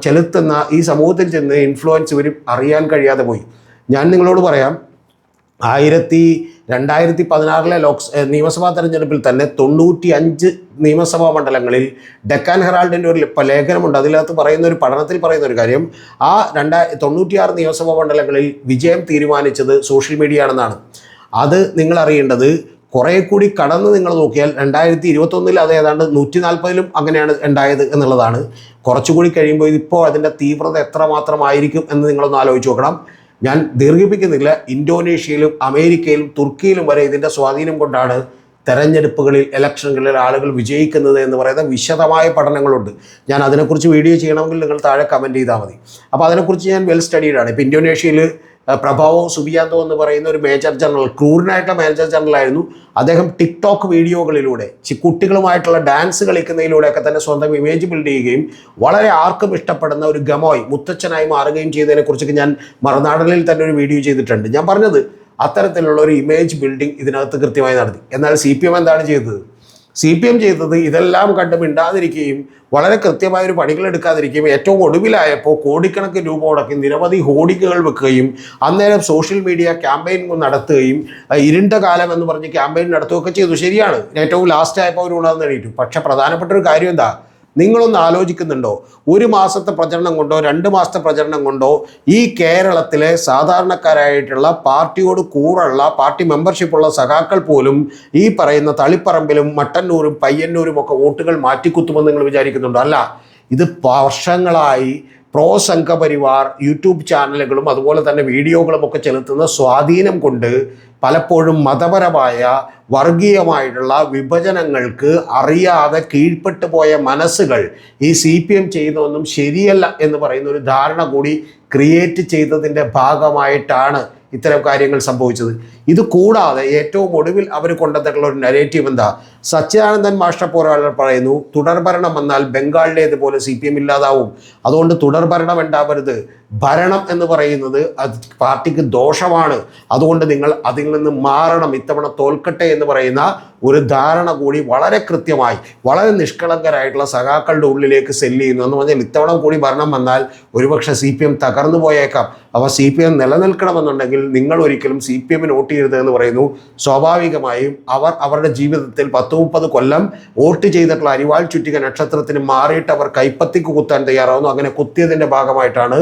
ചെലുത്തുന്ന ഈ സമൂഹത്തിൽ ചെന്ന് ഇൻഫ്ലുവൻസ് ഇവർ അറിയാൻ കഴിയാതെ പോയി. ഞാൻ നിങ്ങളോട് പറയാം, 2016 നിയമസഭാ തെരഞ്ഞെടുപ്പിൽ തന്നെ 95 നിയമസഭാ മണ്ഡലങ്ങളിൽ ഡെക്കാൻ ഹെറാൾഡിൻ്റെ ഒരു ലേഖനമുണ്ട്. അതിനകത്ത് പറയുന്ന ഒരു പഠനത്തിൽ പറയുന്ന ഒരു കാര്യം, ആ 96 നിയമസഭാ മണ്ഡലങ്ങളിൽ വിജയം തീരുമാനിച്ചത് സോഷ്യൽ മീഡിയ ആണെന്നാണ്. അത് നിങ്ങൾ അറിയേണ്ടത് കുറേ കൂടി കടന്ന് നിങ്ങൾ നോക്കിയാൽ 2021 അത് ഏതാണ്ട് 140 അങ്ങനെയാണ് ഉണ്ടായത് എന്നുള്ളതാണ്. കുറച്ചുകൂടി കഴിയുമ്പോൾ ഇതിപ്പോൾ അതിൻ്റെ തീവ്രത എത്രമാത്രമായിരിക്കും എന്ന് നിങ്ങളൊന്ന് ആലോചിച്ച് നോക്കണം. ഞാൻ ദീർഘിപ്പിക്കുന്നില്ല. ഇന്തോനേഷ്യയിലും അമേരിക്കയിലും തുർക്കിയിലും വരെ ഇതിൻ്റെ സ്വാധീനം കൊണ്ടാണ് തെരഞ്ഞെടുപ്പുകളിൽ ഇലക്ഷനുകളിൽ ആളുകൾ വിജയിക്കുന്നത് എന്ന് പറയുന്ന വിശദമായ പഠനങ്ങളുണ്ട്. ഞാൻ അതിനെക്കുറിച്ച് വീഡിയോ ചെയ്യണമെങ്കിൽ നിങ്ങൾ താഴെ കമൻറ്റ് ചെയ്താൽ മതി. അപ്പോൾ അതിനെക്കുറിച്ച് ഞാൻ വെൽ സ്റ്റഡീഡാണ്. ഇപ്പോൾ ഇന്തോനേഷ്യയിൽ പ്രഭാവോ സുബിയാന്തോ എന്ന് പറയുന്ന ഒരു മേജർ ജനറൽ, ക്രൂരനായിട്ടുള്ള മേജർ ജനറലായിരുന്നു. അദ്ദേഹം ടിക്ടോക്ക് വീഡിയോകളിലൂടെ കുട്ടികളുമായിട്ടുള്ള ഡാൻസ് കളിക്കുന്നതിലൂടെയൊക്കെ തന്നെ സ്വന്തം ഇമേജ് ബിൽഡ് ചെയ്യുകയും വളരെ ആർക്കും ഇഷ്ടപ്പെടുന്ന ഒരു ഗമോയ് മുത്തച്ഛനായി മാറുകയും ചെയ്തതിനെക്കുറിച്ചൊക്കെ ഞാൻ മറുനാടനിൽ തന്നെ ഒരു വീഡിയോ ചെയ്തിട്ടുണ്ട്. ഞാൻ പറഞ്ഞത് അത്തരത്തിലുള്ള ഒരു ഇമേജ് ബിൽഡിംഗ് ഇതിനകത്ത് കൃത്യമായി നടത്തി. എന്നാൽ CPM എന്താണ് ചെയ്തത്? CPM ചെയ്തത് ഇതെല്ലാം കണ്ട് മിണ്ടാതിരിക്കുകയും വളരെ കൃത്യമായൊരു പണികൾ എടുക്കാതിരിക്കുകയും ഏറ്റവും ഒടുവിലായപ്പോൾ കോടിക്കണക്കിന് രൂപ മുടക്കി നിരവധി ഹോർഡിങ്ങുകൾ വെക്കുകയും അന്നേരം സോഷ്യൽ മീഡിയ ക്യാമ്പയിൻ നടത്തുകയും ഇരുണ്ട കാലം എന്ന് പറഞ്ഞ് ക്യാമ്പയിൻ നടത്തുകയൊക്കെ ചെയ്തു. ശരിയാണ്, ഏറ്റവും ലാസ്റ്റ് ആയപ്പോൾ അവർ ഉണർന്ന് എണീറ്റു. പക്ഷേ പ്രധാനപ്പെട്ട ഒരു കാര്യം എന്താ, നിങ്ങളൊന്ന് ആലോചിക്കുന്നുണ്ടോ? 1 മാസത്തെ പ്രചരണം കൊണ്ടോ 2 മാസത്തെ പ്രചരണം കൊണ്ടോ ഈ കേരളത്തിലെ സാധാരണക്കാരായിട്ടുള്ള പാർട്ടിയോട് കൂറുള്ള പാർട്ടി മെമ്പർഷിപ്പുള്ള സഖാക്കൾ പോലും ഈ പറയുന്ന തളിപ്പറമ്പിലും മട്ടന്നൂരും പയ്യന്നൂരും ഒക്കെ വോട്ടുകൾ മാറ്റിക്കുത്തുമെന്ന് നിങ്ങൾ വിചാരിക്കുന്നുണ്ടോ? അല്ല, ഇത് വർഷങ്ങളായി പ്രോ സംഘപരിവാർ യൂട്യൂബ് ചാനലുകളും അതുപോലെ തന്നെ വീഡിയോകളും ഒക്കെ ചെലുത്തുന്ന സ്വാധീനം കൊണ്ട് പലപ്പോഴും മതപരമായ വർഗീയമായിട്ടുള്ള വിഭജനങ്ങൾക്ക് അറിയാതെ കീഴ്പ്പെട്ടു പോയ മനസ്സുകൾ ഈ CPM ചെയ്യുന്നതൊന്നും ശരിയല്ല എന്ന് പറയുന്ന ഒരു ധാരണ കൂടി ക്രിയേറ്റ് ചെയ്തതിൻ്റെ ഭാഗമായിട്ടാണ് ഇത്തരം കാര്യങ്ങൾ സംഭവിച്ചത്. ഇത് കൂടാതെ ഏറ്റവും ഒടുവിൽ അവർ കൊണ്ടുവന്നിട്ടുള്ള ഒരു നരേറ്റീവ് എന്താ, സച്ചിദാനന്ദൻ മാസ്റ്റർ പോരാളർ പറയുന്നു, തുടർഭരണം വന്നാൽ ബംഗാളിലേതുപോലെ CPM ഇല്ലാതാവും, അതുകൊണ്ട് തുടർഭരണം ഉണ്ടാവരുത്, ഭരണം എന്ന് പറയുന്നത് അത് പാർട്ടിക്ക് ദോഷമാണ്, അതുകൊണ്ട് നിങ്ങൾ അതിൽ നിന്ന് മാറണം, ഇത്തവണ തോൽക്കട്ടെ എന്ന് പറയുന്ന ഒരു ധാരണ കൂടി വളരെ കൃത്യമായി വളരെ നിഷ്കളങ്കരായിട്ടുള്ള സഖാക്കളുടെ ഉള്ളിലേക്ക് സെല്ല് ചെയ്യുന്നു. എന്ന് പറഞ്ഞാൽ ഇത്തവണ കൂടി ഭരണം വന്നാൽ ഒരുപക്ഷെ CPM തകർന്നു പോയേക്കാം. അപ്പോൾ CPM നിലനിൽക്കണമെന്നുണ്ടെങ്കിൽ നിങ്ങൾ ഒരിക്കലും CPM വോട്ട് ചെയ്യരുത് എന്ന് പറയുന്നു. സ്വാഭാവികമായും അവരുടെ ജീവിതത്തിൽ 10-30 കൊല്ലം വോട്ട് ചെയ്തിട്ടുള്ള അരിവാൾ ചുറ്റിക നക്ഷത്രത്തിന് മാറിയിട്ട് അവർ കൈപ്പത്തിക്ക് കുത്താൻ തയ്യാറാവുന്നു. അങ്ങനെ കുത്തിയതിൻ്റെ ഭാഗമായിട്ടാണ്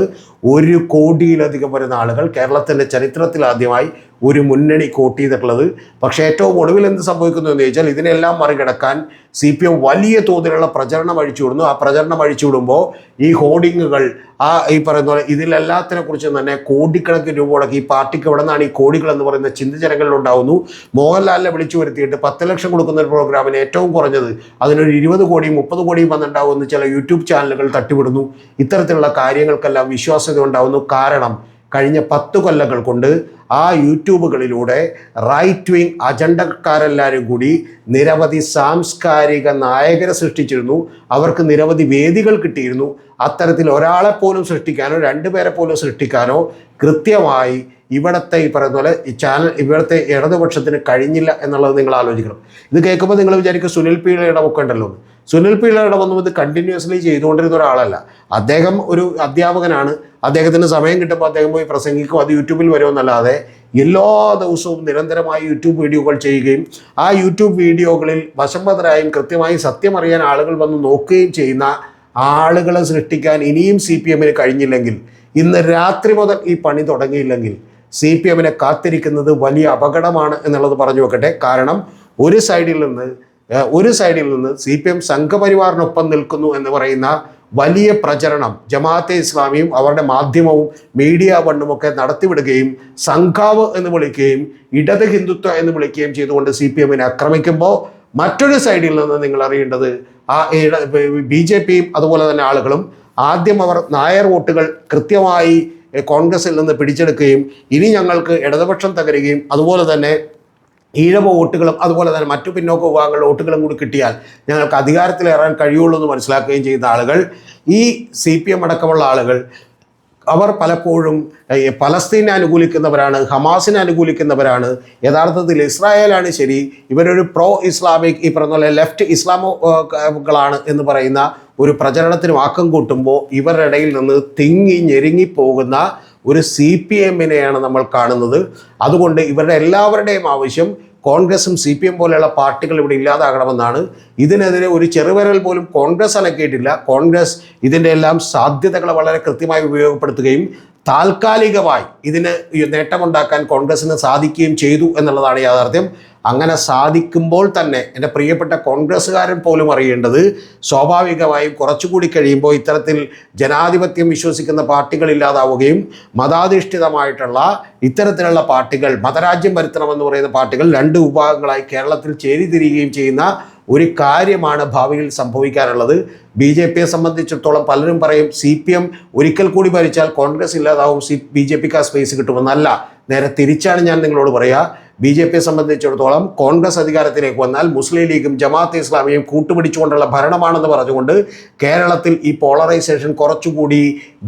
1 കോടിയിലധികം വരുന്ന ആളുകൾ കേരളത്തിൻ്റെ ചരിത്രത്തിൽ ആദ്യമായി ഒരു മുന്നണി വോട്ട് ചെയ്തിട്ടുള്ളത്. പക്ഷേ ഏറ്റവും ഒടുവിൽ എന്ത് സംഭവിക്കുന്നു എന്ന് ചോദിച്ചാൽ ഇതിനെല്ലാം മറികടക്കാൻ CPM വലിയ തോതിലുള്ള പ്രചരണം അഴിച്ചുവിടുന്നു. ആ പ്രചരണം അഴിച്ചുവിടുമ്പോൾ ഈ ഹോർഡിങ്ങുകൾ ഈ പറയുന്ന പോലെ ഇതിലെല്ലാത്തിനെ കുറിച്ചും തന്നെ കോടിക്കണക്കിന് രൂപ മുടക്കി ഈ പാർട്ടിക്ക് എവിടെ നിന്നാണ് ഈ കോടികൾ എന്ന് പറയുന്ന ചിന്ത ജനങ്ങളിലുണ്ടാവുന്നു. മോഹൻലാലിനെ വിളിച്ചു വരുത്തിയിട്ട് 10 ലക്ഷം കൊടുക്കുന്ന ഒരു പ്രോഗ്രാമിന് ഏറ്റവും കുറഞ്ഞത് അതിനൊരു 20 കോടിയും 30 കോടിയും വന്നിട്ടുണ്ടാവുമെന്ന് ചില യൂട്യൂബ് ചാനലുകൾ തട്ടിവിടുന്നു. ഇത്തരത്തിലുള്ള കാര്യങ്ങൾക്കെല്ലാം വിശ്വാസ്യത ഉണ്ടാവുന്നു. കാരണം കഴിഞ്ഞ 10 കൊല്ലങ്ങൾ കൊണ്ട് ആ യൂട്യൂബുകളിലൂടെ റൈറ്റ് വിങ് അജണ്ടക്കാരെല്ലാവരും കൂടി നിരവധി സാംസ്കാരിക നായകരെ സൃഷ്ടിച്ചിരുന്നു. അവർക്ക് നിരവധി വേദികൾ കിട്ടിയിരുന്നു. അത്തരത്തിൽ ഒരാളെപ്പോലും സൃഷ്ടിക്കാനോ 2 പേരെ പോലും സൃഷ്ടിക്കാനോ കൃത്യമായി ഇവിടുത്തെ ഈ പറയുന്ന പോലെ ഈ ചാനൽ ഇവിടുത്തെ ഇടതുപക്ഷത്തിന് കഴിഞ്ഞില്ല എന്നുള്ളത് നിങ്ങൾ ആലോചിക്കണം. ഇത് കേൾക്കുമ്പോൾ നിങ്ങൾ വിചാരിക്കും സുനിൽ പിള്ളയുടെ ഒക്കെ ഉണ്ടല്ലോ. സുനിൽ പിള്ളയുടെ ഒന്നും ഇത് കണ്ടിന്യൂസ്ലി ചെയ്തുകൊണ്ടിരുന്ന ഒരാളല്ല. അദ്ദേഹം ഒരു അധ്യാപകനാണ്. അദ്ദേഹത്തിന് സമയം കിട്ടുമ്പോൾ അദ്ദേഹം പോയി പ്രസംഗിക്കും, അത് യൂട്യൂബിൽ വരുമെന്നല്ലാതെ എല്ലാ ദിവസവും നിരന്തരമായി യൂട്യൂബ് വീഡിയോകൾ ചെയ്യുകയും ആ യൂട്യൂബ് വീഡിയോകളിൽ വശംവദരായും കൃത്യമായി സത്യം അറിയാൻ ആളുകൾ വന്ന് നോക്കുകയും ചെയ്യുന്ന ആളുകളെ സൃഷ്ടിക്കാൻ ഇനിയും CPMന് കഴിഞ്ഞില്ലെങ്കിൽ, ഇന്ന് രാത്രി മുതൽ ഈ പണി തുടങ്ങിയില്ലെങ്കിൽ CPMനെ കാത്തിരിക്കുന്നത് വലിയ അപകടമാണ് എന്നുള്ളത് പറഞ്ഞു വെക്കട്ടെ. കാരണം ഒരു സൈഡിൽ നിന്ന് CPM സംഘപരിവാറിനൊപ്പം നിൽക്കുന്നു എന്ന് പറയുന്ന വലിയ പ്രചരണം ജമാഅത്തെ ഇസ്ലാമിയും അവരുടെ മാധ്യമവും മീഡിയ വണ്ണുമൊക്കെ നടത്തിവിടുകയും സംഘാവ് എന്ന് വിളിക്കുകയും ഇടത് ഹിന്ദുത്വ എന്ന് വിളിക്കുകയും ചെയ്തുകൊണ്ട് CPMനെ ആക്രമിക്കുമ്പോൾ മറ്റൊരു സൈഡിൽ നിന്ന് നിങ്ങൾ അറിയേണ്ടത് ആ BJPയും അതുപോലെ തന്നെ ആളുകളും ആദ്യം അവർ നായർ വോട്ടുകൾ കൃത്യമായി കോൺഗ്രസിൽ നിന്ന് പിടിച്ചെടുക്കുകയും ഇനി ഞങ്ങൾക്ക് ഇടതുപക്ഷം തകരുകയും അതുപോലെ തന്നെ ഈഴവ വോട്ടുകളും അതുപോലെ തന്നെ മറ്റു പിന്നോക്ക വിഭാഗങ്ങളുടെ വോട്ടുകളും കൂടി കിട്ടിയാൽ ഞങ്ങൾക്ക് അധികാരത്തിലേറാൻ കഴിയുള്ളൂ എന്ന് മനസ്സിലാക്കുകയും ചെയ്യുന്ന ആളുകൾ, ഈ CPM അടക്കമുള്ള ആളുകൾ അവർ പലപ്പോഴും പലസ്തീനെ അനുകൂലിക്കുന്നവരാണ്, ഹമാസിനെ അനുകൂലിക്കുന്നവരാണ്. യഥാർത്ഥത്തിൽ ഇസ്രായേലാണ് ശരി, ഇവരൊരു പ്രോ ഇസ്ലാമിക്, ഈ പറഞ്ഞ പോലെ ലെഫ്റ്റ് ഇസ്ലാമുകളാണ് എന്ന് പറയുന്ന ഒരു പ്രചരണത്തിന് വാക്കം കൂട്ടുമ്പോൾ ഇവരുടെ ഇടയിൽ നിന്ന് തിങ്ങി ഞെരുങ്ങിപ്പോകുന്ന ഒരു CPM-നെയാണ് നമ്മൾ കാണുന്നത്. അതുകൊണ്ട് ഇവരുടെ എല്ലാവരുടെയും ആവശ്യം കോൺഗ്രസും CPM പോലെയുള്ള പാർട്ടികൾ ഇവിടെ ഇല്ലാതാകണമെന്നാണ്. ഇതിനെതിരെ ഒരു ചെറുവിരൽ പോലും കോൺഗ്രസ് അനക്കിയിട്ടില്ല. കോൺഗ്രസ് ഇതിൻ്റെ എല്ലാം സാധ്യതകളെ വളരെ കൃത്യമായി ഉപയോഗപ്പെടുത്തുകയും താൽക്കാലികമായി ഇതിന് നേട്ടമുണ്ടാക്കാൻ കോൺഗ്രസിന് സാധിക്കുകയും ചെയ്തു എന്നുള്ളതാണ് യാഥാർത്ഥ്യം. അങ്ങനെ സാധിക്കുമ്പോൾ തന്നെ എൻ്റെ പ്രിയപ്പെട്ട കോൺഗ്രസ്സുകാരൻ പോലും അറിയേണ്ടത്, സ്വാഭാവികമായും കുറച്ചുകൂടി കഴിയുമ്പോൾ ഇത്തരത്തിൽ ജനാധിപത്യം വിശ്വസിക്കുന്ന പാർട്ടികൾ ഇല്ലാതാവുകയും മതാധിഷ്ഠിതമായിട്ടുള്ള ഇത്തരത്തിലുള്ള പാർട്ടികൾ, മതരാജ്യം വരുത്തണമെന്ന് പറയുന്ന പാർട്ടികൾ 2 വിഭാഗങ്ങളായി കേരളത്തിൽ ചേരിതിരിയുകയും ചെയ്യുന്ന ഒരു കാര്യമാണ് ഭാവിയിൽ സംഭവിക്കാനുള്ളത്. BJPയെ സംബന്ധിച്ചിടത്തോളം പലരും പറയും CPM ഒരിക്കൽ കൂടി ഭരിച്ചാൽ കോൺഗ്രസ് ഇല്ലാതാവും, BJPക്ക് ആ സ്പേസ് കിട്ടുമെന്നല്ല. നേരെ തിരിച്ചാണ് ഞാൻ നിങ്ങളോട് പറയുക. BJPയെ സംബന്ധിച്ചിടത്തോളം കോൺഗ്രസ് അധികാരത്തിലേക്ക് വന്നാൽ മുസ്ലിം ലീഗും ജമാഅത്തെ ഇസ്ലാമിയും കൂട്ടുപിടിച്ചുകൊണ്ടുള്ള ഭരണമാണെന്ന് പറഞ്ഞുകൊണ്ട് കേരളത്തിൽ ഈ പോളറൈസേഷൻ കുറച്ചുകൂടി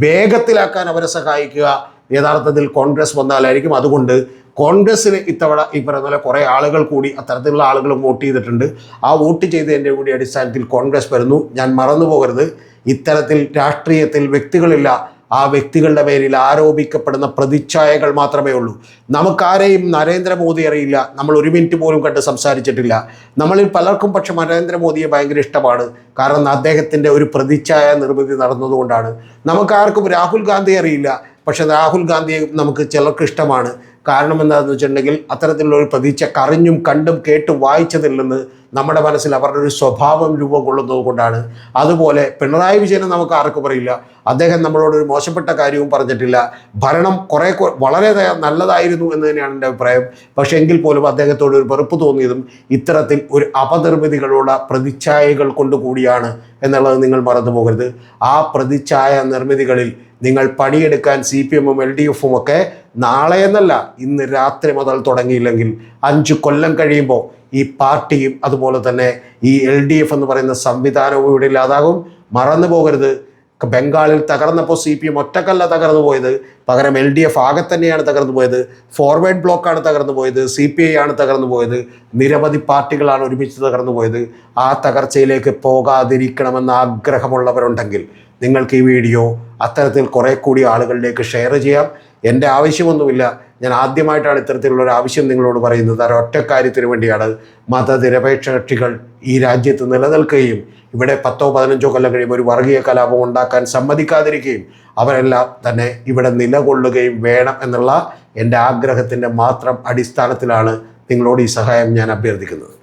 വേഗത്തിലാക്കാൻ അവരെ സഹായിക്കുക യഥാർത്ഥത്തിൽ കോൺഗ്രസ് വന്നാലായിരിക്കും. അതുകൊണ്ട് കോൺഗ്രസ്സിന് ഇത്തവണ ഈ പറയുന്ന പോലെ കുറേ ആളുകൾ കൂടി അത്തരത്തിലുള്ള ആളുകളും വോട്ട് ചെയ്തിട്ടുണ്ട്. ആ വോട്ട് ചെയ്തതിൻ്റെ കൂടി അടിസ്ഥാനത്തിൽ കോൺഗ്രസ് വരുന്നു. ഞാൻ മറന്നു പോകരുത്, ഇത്തരത്തിൽ രാഷ്ട്രീയത്തിൽ വ്യക്തികളില്ല, ആ വ്യക്തികളുടെ പേരിൽ ആരോപിക്കപ്പെടുന്ന പ്രതിച്ഛായകൾ മാത്രമേ ഉള്ളൂ. നമുക്കാരെയും നരേന്ദ്രമോദി അറിയില്ല, നമ്മൾ 1 മിനിറ്റ് പോലും കണ്ട് സംസാരിച്ചിട്ടില്ല. നമ്മളിൽ പലർക്കും പക്ഷെ നരേന്ദ്രമോദിയെ ഭയങ്കര ഇഷ്ടമാണ്, കാരണം അദ്ദേഹത്തിൻ്റെ ഒരു പ്രതിച്ഛായ നിർമ്മിതി നടന്നതുകൊണ്ടാണ്. നമുക്കാർക്കും രാഹുൽ ഗാന്ധി അറിയില്ല, പക്ഷെ രാഹുൽ ഗാന്ധിയെ നമുക്ക് ചിലർക്ക് ഇഷ്ടമാണ്. കാരണം എന്താണെന്ന് വെച്ചിട്ടുണ്ടെങ്കിൽ അത്തരത്തിലുള്ള ഒരു പ്രതീക്ഷ കറിഞ്ഞും കണ്ടും കേട്ടും വായിച്ചതിൽ നിന്ന് നമ്മുടെ മനസ്സിൽ അവരുടെ ഒരു സ്വഭാവം രൂപം കൊള്ളുന്നത് കൊണ്ടാണ്. അതുപോലെ പിണറായി വിജയനെ നമുക്ക് ആർക്കും പറയില്ല, അദ്ദേഹം നമ്മളോടൊരു മോശപ്പെട്ട കാര്യവും പറഞ്ഞിട്ടില്ല. ഭരണം വളരെ നല്ലതായിരുന്നു എന്ന് തന്നെയാണ് എൻ്റെ അഭിപ്രായം. പക്ഷേ എങ്കിൽ പോലും അദ്ദേഹത്തോട് ഒരു വെറുപ്പ് തോന്നിയതും ഇത്തരത്തിൽ ഒരു അപനിർമ്മിതികളുള്ള പ്രതിച്ഛായകൾ കൊണ്ടുകൂടിയാണ് എന്നുള്ളത് നിങ്ങൾ മറന്നു പോകരുത്. ആ പ്രതിച്ഛായ നിർമ്മിതികളിൽ നിങ്ങൾ പണിയെടുക്കാൻ CPM-ഉം LDF-ഉം ഒക്കെ നാളെ എന്നല്ല ഇന്ന് രാത്രി മുതൽ തുടങ്ങിയില്ലെങ്കിൽ 5 കൊല്ലം കഴിയുമ്പോൾ ഈ പാർട്ടിയും അതുപോലെ തന്നെ ഈ LDF എന്ന് പറയുന്ന സംവിധാനവും ഇവിടെ ഇല്ലാതാകും. മറന്നു പോകരുത്, ബംഗാളിൽ തകർന്നപ്പോൾ CPM ഒറ്റക്കല്ല തകർന്നു പോയത്, പകരം LDF ആകെ തന്നെയാണ് തകർന്നു പോയത്. ഫോർവേഡ് ബ്ലോക്കാണ് തകർന്നു പോയത്, CPI ആണ് തകർന്നു പോയത്, നിരവധി പാർട്ടികളാണ് ഒരുമിച്ച് തകർന്നു പോയത്. ആ തകർച്ചയിലേക്ക് പോകാതിരിക്കണമെന്ന് ആഗ്രഹമുള്ളവരുണ്ടെങ്കിൽ നിങ്ങൾക്ക് ഈ വീഡിയോ അത്തരത്തിൽ കുറേ കൂടി ആളുകളിലേക്ക് ഷെയർ ചെയ്യാം. എൻ്റെ ആവശ്യമൊന്നുമില്ല, ഞാൻ ആദ്യമായിട്ടാണ് ഇത്തരത്തിലുള്ള ഒരു ആവശ്യം നിങ്ങളോട് പറയുന്നത്. ഒറ്റ കാര്യത്തിന് വേണ്ടിയാണ് മതനിരപേക്ഷ കക്ഷികൾ ഈ രാജ്യത്ത് നിലനിൽക്കുകയും ഇവിടെ 10-15 കൊല്ലം കഴിയുമ്പോൾ ഒരു വർഗീയ കലാപം ഉണ്ടാക്കാൻ സമ്മതിക്കാതിരിക്കുകയും അവരെല്ലാം തന്നെ ഇവിടെ നിലകൊള്ളുകയും വേണം എന്നുള്ള എൻ്റെ ആഗ്രഹത്തിൻ്റെ മാത്രം അടിസ്ഥാനത്തിലാണ് നിങ്ങളോട് ഈ സഹായം ഞാൻ അഭ്യർത്ഥിക്കുന്നത്.